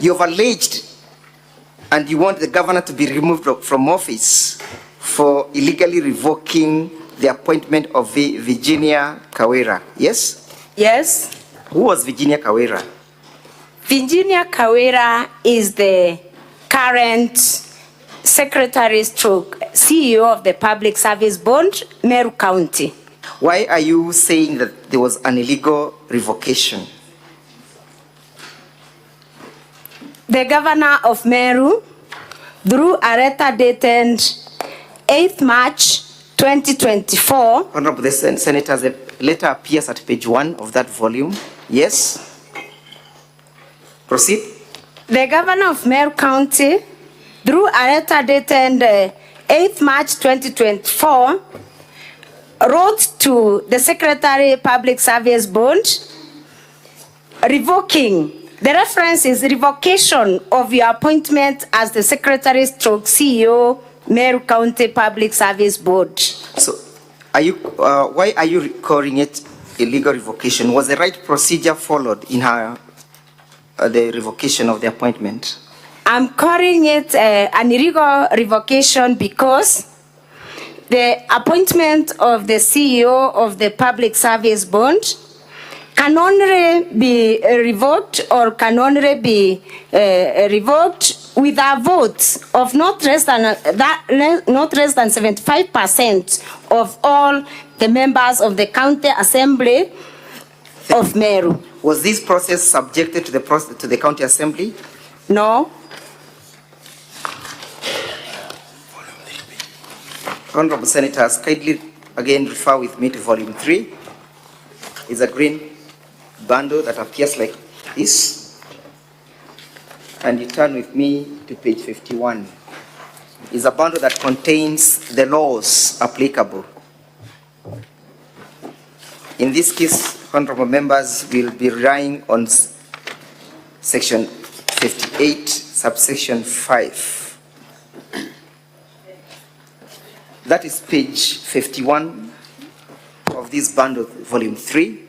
You have alleged and you want the governor to be removed from office for illegally revoking the appointment of Virginia Kawira, yes? Yes. Who was Virginia Kawira? Virginia Kawira is the current Secretary stroke CEO of the Public Service Board, Meru County. Why are you saying that there was an illegal revocation? The Governor of Meru, through a letter dated 8th March 2024. Honorable Senator, the letter appears at page 1 of that volume. Yes? Proceed. The Governor of Meru County, through a letter dated 8th March 2024, wrote to the Secretary Public Service Board revoking. The reference is revocation of your appointment as the Secretary stroke CEO, Meru County Public Service Board. So, why are you calling it illegal revocation? Was the right procedure followed in the revocation of the appointment? I'm calling it an illegal revocation because the appointment of the CEO of the Public Service Board can only be revoked or can only be revoked with a vote of not less than 75% of all the members of the County Assembly of Meru. Was this process subjected to the County Assembly? No. Honorable Senators, kindly again refer with me to volume 3. It's a green bundle that appears like this. And you turn with me to page 51. It's a bundle that contains the laws applicable. In this case, honorable members will be relying on section 58, subsection 5. That is page 51 of this bundle, volume 3.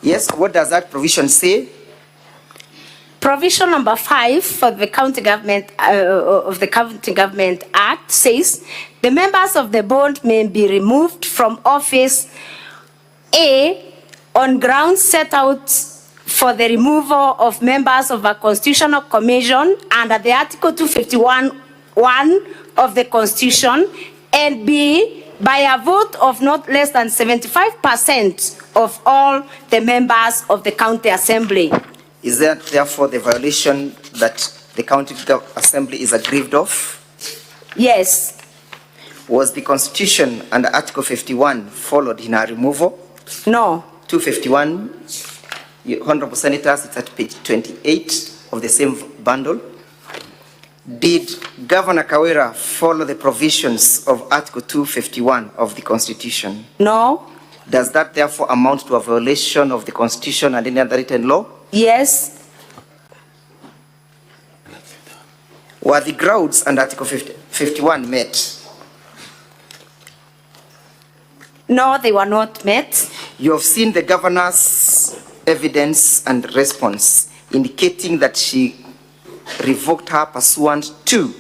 Yes, what does that provision say? Provision number 5 for the County Government of the County Government Act says the members of the board may be removed from office A on grounds set out for the removal of members of a constitutional commission under the Article 251(1) of the Constitution, and B, by a vote of not less than 75% of all the members of the County Assembly. Is that therefore the violation that the County Assembly is aggrieved of? Yes. Was the Constitution under Article 51 followed in our removal? No. 251, Honorable Senators, it's at page 28 of the same bundle. Did Governor Kawira follow the provisions of Article 251 of the Constitution? No. Does that therefore amount to a violation of the Constitution and any other written law? Yes. Were the grounds under Article 51 met? No, they were not met. You have seen the governor's evidence and response indicating that she revoked her pursuant to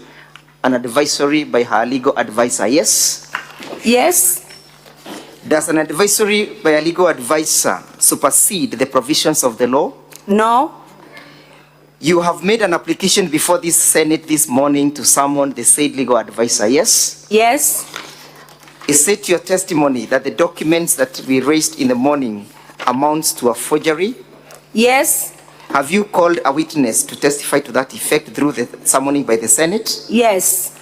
an advisory by her legal advisor, yes? Yes. Does an advisory by a legal advisor supersede the provisions of the law? No. You have made an application before this Senate this morning to summon the said legal advisor, yes? Yes. Is it your testimony that the documents that we raised in the morning amounts to a forgery? Yes. Have you called a witness to testify to that effect through the summoning by the Senate? Yes.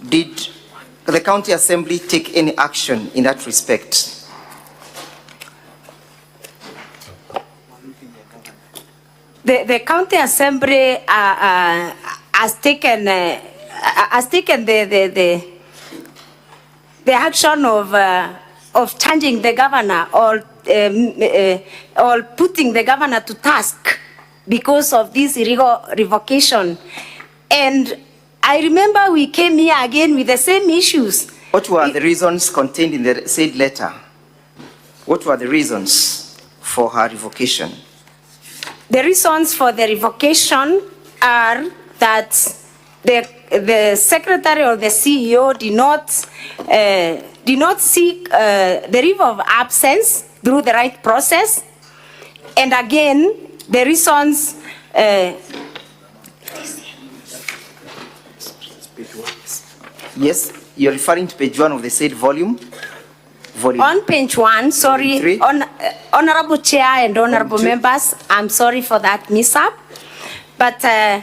Did the County Assembly take any action in that respect? The County Assembly has taken the action of changing the governor or putting the governor to task because of this illegal revocation. And I remember we came here again with the same issues. What were the reasons contained in the said letter? What were the reasons for her revocation? The reasons for the revocation are that the secretary or the CEO did not seek the leave of absence through the right process, and again the reasons, Yes, you're referring to page 1 of the said volume? On page 1, sorry, Honorable Chair and Honorable members, I'm sorry for that mishap, but I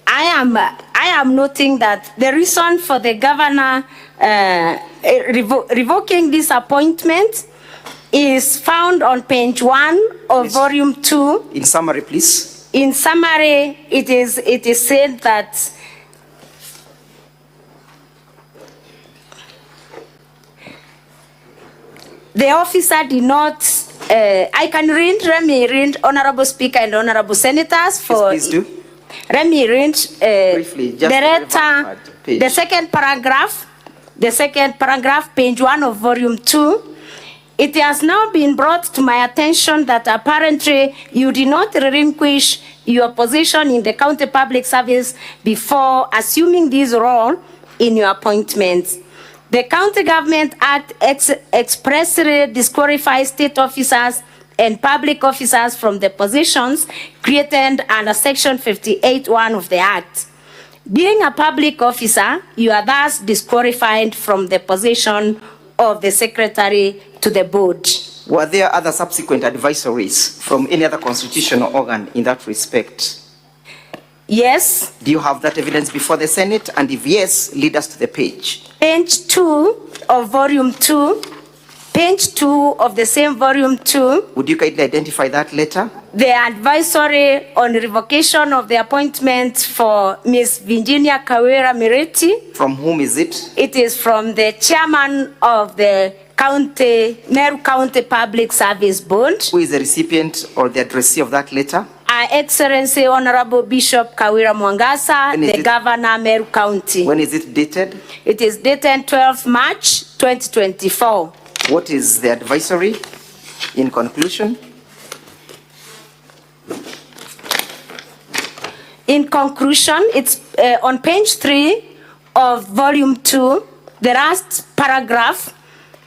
am noting that the reason for the governor revoking this appointment is found on page 1 of volume 2. In summary, please. In summary, it is said that the officer did not, I can read, let me read, Honorable Speaker and Honorable Senators, for. Please do. Let me read Briefly, just the letter, the second paragraph, page 1 of volume 2. It has now been brought to my attention that apparently you did not relinquish your position in the county public service before assuming this role in your appointments. The County Government Act expressly disqualifies state officers and public officers from the positions created under Section 58(1) of the Act. Being a public officer, you are thus disqualified from the position of the Secretary to the board. Were there other subsequent advisories from any other constitutional organ in that respect? Yes. Do you have that evidence before the Senate? And if yes, lead us to the page. Page 2 of volume 2. Page 2 of the same volume 2. Would you kindly identify that letter? The advisory on revocation of the appointment for Ms. Virginia Kawira Mireti. From whom is it? It is from the chairman of the Meru County Public Service Board. Who is the recipient or the addressee of that letter? Our Excellency Honorable Bishop Kawira Mwangaza, the Governor, Meru County. When is it dated? It is dated 12 March 2024. What is the advisory in conclusion? In conclusion, it's on page 3 of volume 2, the last paragraph.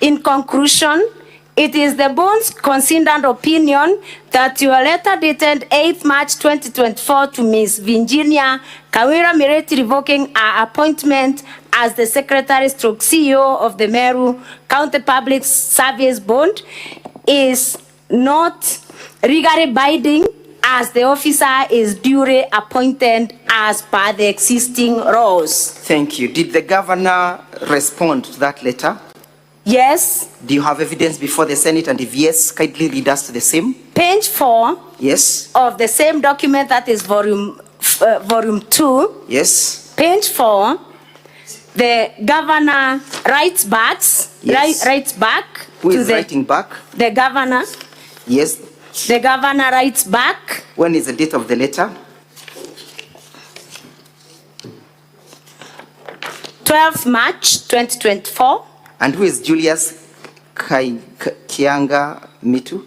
In conclusion, it is the board's considered opinion that your letter dated 8 March 2024 to Ms. Virginia Kawira Mireti revoking her appointment as the Secretary/CEO of the Meru County Public Service Board is not legally binding, as the officer is duly appointed as per the existing laws. Thank you. Did the governor respond to that letter? Yes. Do you have evidence before the Senate? And if yes, kindly read us to the same. Page 4. Yes. Of the same document, that is volume 2. Yes. Page 4. The governor writes back. Yes. Writes back. Who is writing back? The governor. Yes. The governor writes back. When is the date of the letter? 12 March 2024. And who is Julius Kianga Mitu?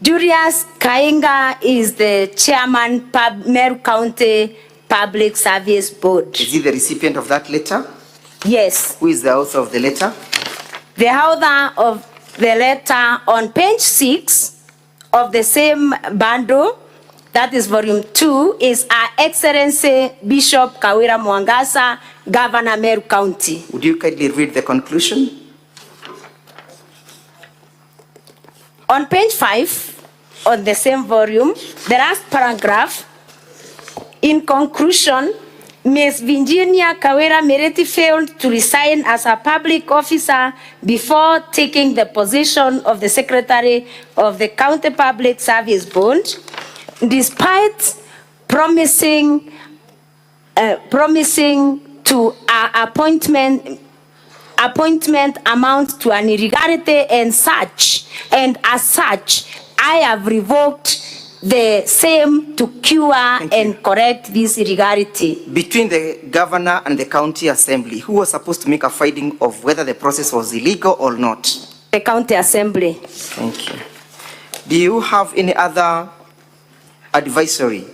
Julius Kainga is the chairman Meru County Public Service Board. Is he the recipient of that letter? Yes. Who is the author of the letter? The author of the letter on page 6 of the same bundle, that is volume 2, is Our Excellency Bishop Kawira Mwangaza, Governor Meru County. Would you kindly read the conclusion? On page 5 of the same volume, the last paragraph, in conclusion, Ms. Virginia Kawira Mireti failed to resign as a public officer before taking the position of the Secretary of the County Public Service Board, despite promising to appointment amount to an irregularity and as such, I have revoked the same to cure and correct this irregularity. Between the governor and the county assembly, who was supposed to make a finding of whether the process was illegal or not? The county assembly. Thank you. Do you have any other advisory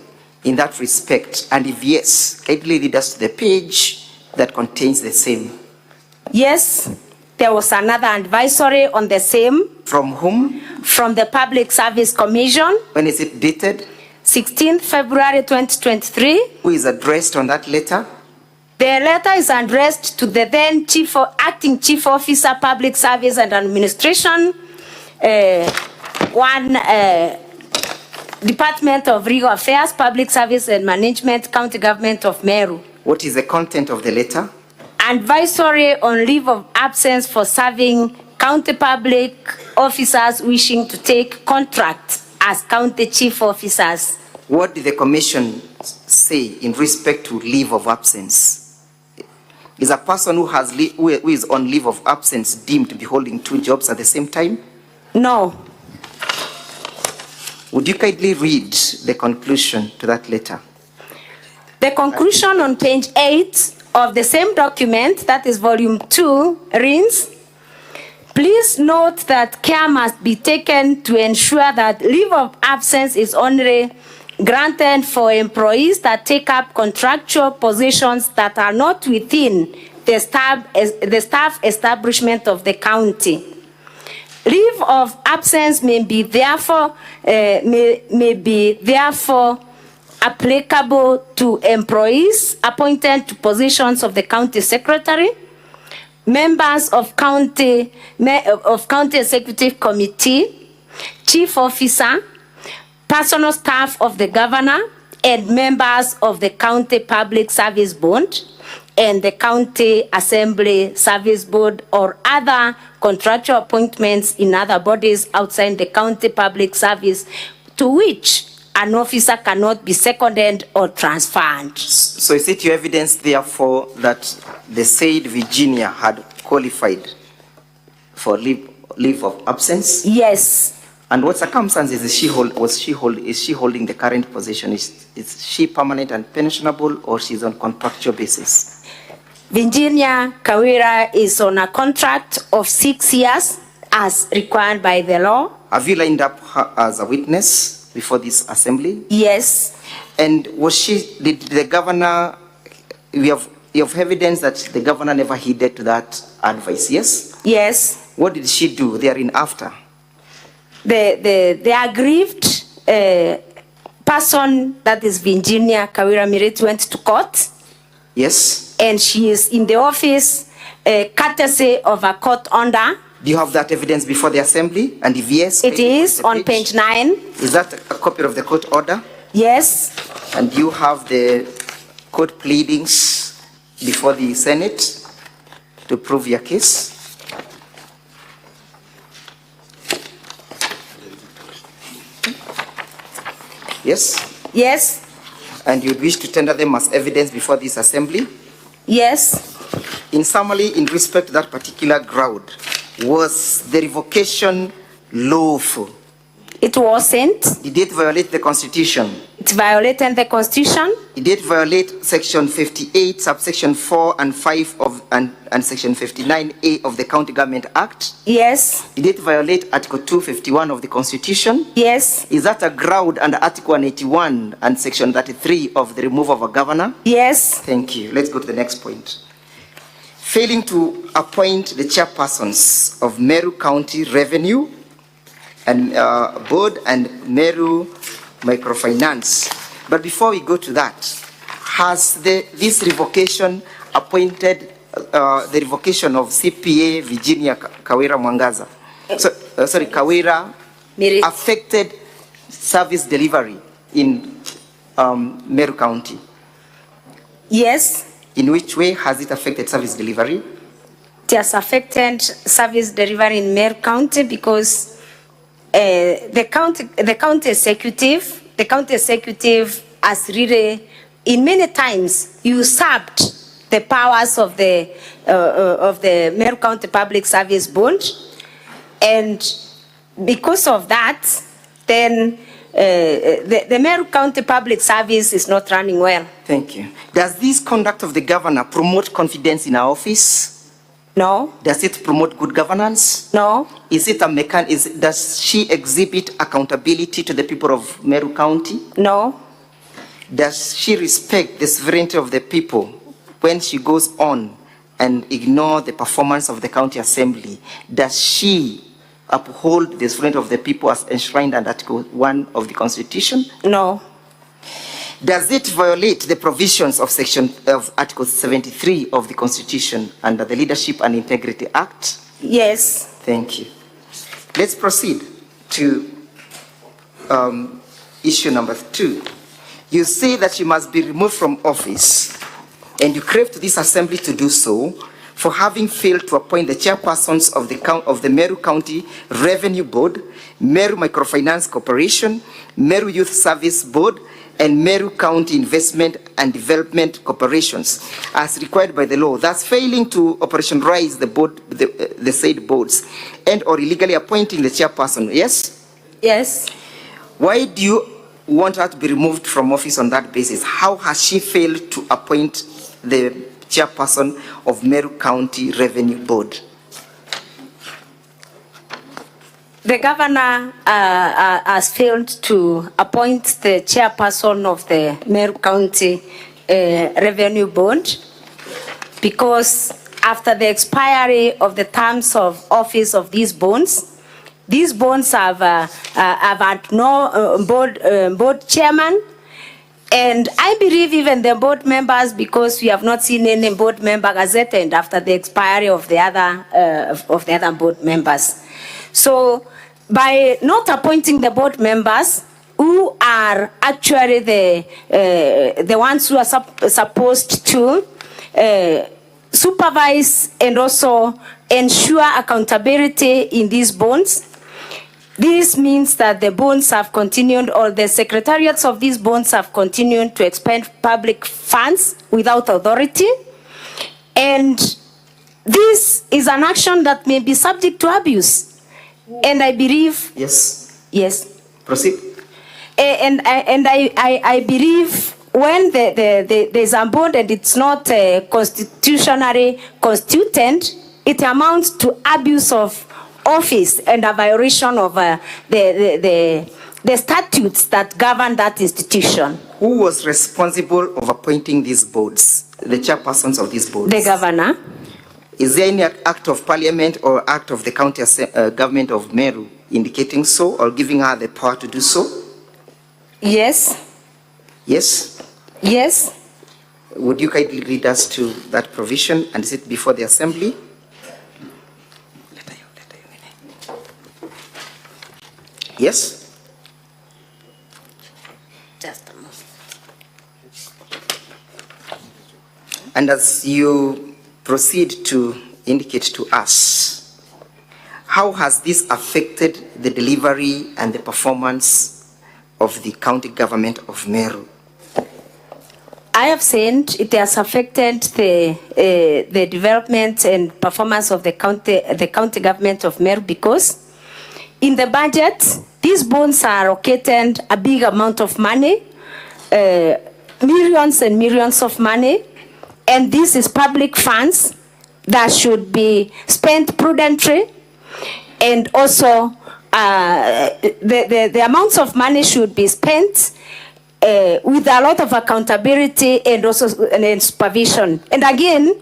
in that respect? And if yes, kindly lead us to the page that contains the same. Yes, there was another advisory on the same. From whom? From the Public Service Commission. When is it dated? 16th February 2023. Who is addressed on that letter? The letter is addressed to the then Acting Chief Officer, Public Service and Administration, Department of Legal Affairs, Public Service and Management, County Government of Meru. What is the content of the letter? Advisory on leave of absence for serving county public officers wishing to take contract as county chief officers. What did the commission say in respect to leave of absence? Is a person who is on leave of absence deemed to be holding 2 jobs at the same time? No. Would you kindly read the conclusion to that letter? The conclusion on page 8 of the same document, that is volume 2, reads, please note that care must be taken to ensure that leave of absence is only granted for employees that take up contractual positions that are not within the staff establishment of the county. Leave of absence may be therefore applicable to employees appointed to positions of the county secretary, members of county executive committee, chief officer, personal staff of the governor, and members of the county public service board and the county assembly service board or other contractual appointments in other bodies outside the county public service to which an officer cannot be seconded or transferred. So is it your evidence, therefore, that the said Virginia had qualified for leave of absence? Yes. And what circumstances is she holding the current position? Is she permanent and pensionable, or she's on contractual basis? Virginia Kawira is on a contract of 6 years as required by the law. Have you lined up her as a witness before this assembly? Yes. And did the governor, you have evidence that the governor never heeded to that advice, yes? Yes. What did she do therein after? The aggrieved person, that is Virginia Kawira Mirit, went to court. Yes. And she is in the office courtesy of a court order. Do you have that evidence before the assembly? And if yes, it is on page 9. Is that a copy of the court order? Yes. And you have the court pleadings before the Senate to prove your case? Yes? Yes. And you wish to tender them as evidence before this assembly? Yes. In summary, in respect to that particular ground, was the revocation lawful? It wasn't. Did it violate the Constitution? It violated the Constitution. Did it violate Section 58, subsection 4 and 5 and Section 59A of the County Government Act? Yes. Did it violate Article 251 of the Constitution? Yes. Is that a ground under Article 181 and Section 33 of the removal of a governor? Yes. Thank you. Let's go to the next point. Failing to appoint the chairpersons of Meru County Revenue and Board and Meru Microfinance. But before we go to that, has this revocation appointed the revocation of CPA Virginia Kawira Mwangaza? Kawira affected service delivery in Meru County? Yes. In which way has it affected service delivery? It has affected service delivery in Meru County because the county executive has really, in many times, usurped the powers of the Meru County Public Service Board, and because of that, then the Meru County Public Service is not running well. Thank you. Does this conduct of the governor promote confidence in our office? No. Does it promote good governance? No. Is it a does she exhibit accountability to the people of Meru County? No. Does she respect the sovereignty of the people when she goes on and ignore the performance of the county assembly? Does she uphold the sovereignty of the people as enshrined under Article 1 of the Constitution? No. Does it violate the provisions of Article 73 of the Constitution under the Leadership and Integrity Act? Yes. Thank you. Let's proceed to issue number 2. You say that you must be removed from office, and you crave to this assembly to do so for having failed to appoint the chairpersons of the Meru County Revenue Board, Meru Microfinance Corporation, Meru Youth Service Board, and Meru County Investment and Development Corporations, as required by the law, thus failing to operationalize the said boards, and or illegally appointing the chairperson. Yes? Yes. Why do you want her to be removed from office on that basis? How has she failed to appoint the chairperson of Meru County Revenue Board? The governor has failed to appoint the chairperson of the Meru County Revenue Board because after the expiry of the terms of office of these bonds have had no board chairman, and I believe even the board members, because we have not seen any board member gazetted after the expiry of the other board members. So by not appointing the board members, who are actually the ones who are supposed to supervise and also ensure accountability in these bonds, this means that the bonds have continued, or the secretariats of these bonds have continued to expend public funds without authority. And this is an action that may be subject to abuse. And I believe... Yes. Yes. Proceed. And I believe when there's a bond and it's not constitutionally constituted, it amounts to abuse of office and a violation of the statutes that govern that institution. Who was responsible of appointing these boards, the chairpersons of these boards? The governor. Is there any act of parliament or act of the county government of Meru indicating so or giving her the power to do so? Yes. Yes? Yes. Would you kindly read us to that provision, and is it before the assembly? Yes? Just a moment. And as you proceed to indicate to us, how has this affected the delivery and the performance of the county government of Meru? I have said it has affected the development and performance of the county government of Meru because in the budget, these bonds are allocated a big amount of money, millions and millions of money, and this is public funds that should be spent prudently, and also the amounts of money should be spent with a lot of accountability and also supervision. And again,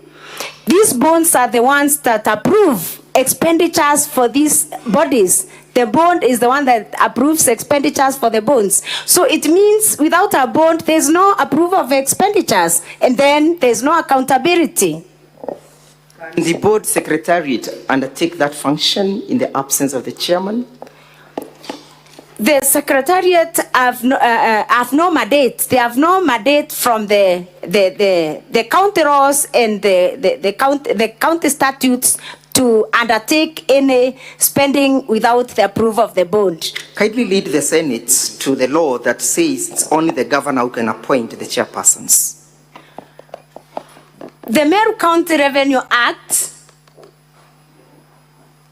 these bonds are the ones that approve expenditures for these bodies. The bond is the one that approves expenditures for the bonds. So it means without a bond, there's no approval of expenditures, and then there's no accountability. Can the board secretariat undertake that function in the absence of the chairman? The secretariat have no mandate. They have no mandate from the county laws and the county statutes to undertake any spending without the approval of the board. Kindly lead the Senate to the law that says it's only the governor who can appoint the chairpersons. The Meru County Revenue Act,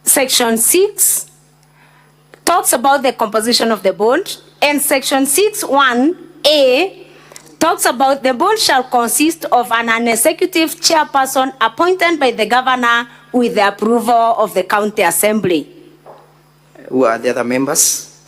Section 6, talks about the composition of the board, and Section 6(1)(a) talks about the board shall consist of an executive chairperson appointed by the governor with the approval of the county assembly. Who are the other members?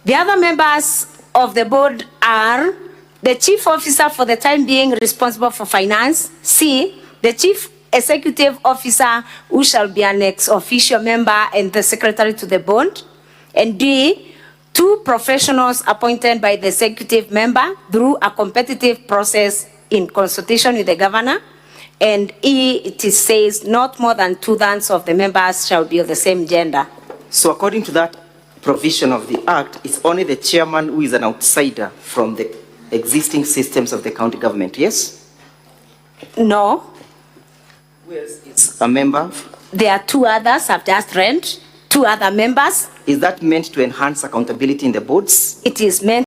The other members of the board are the chief officer for the time being responsible for finance, C, the chief executive officer who shall be an ex officio member and the secretary to the board, and D, 2 professionals appointed by the executive member through a competitive process in consultation with the governor. And it says not more than 2/3 of the members shall be of the same gender. So according to that provision of the Act, it's only the chairman who is an outsider from the existing systems of the county government, yes? No. It's a member. There are 2 others I've just read, 2 other members. Is that meant to enhance accountability in the boards? It is meant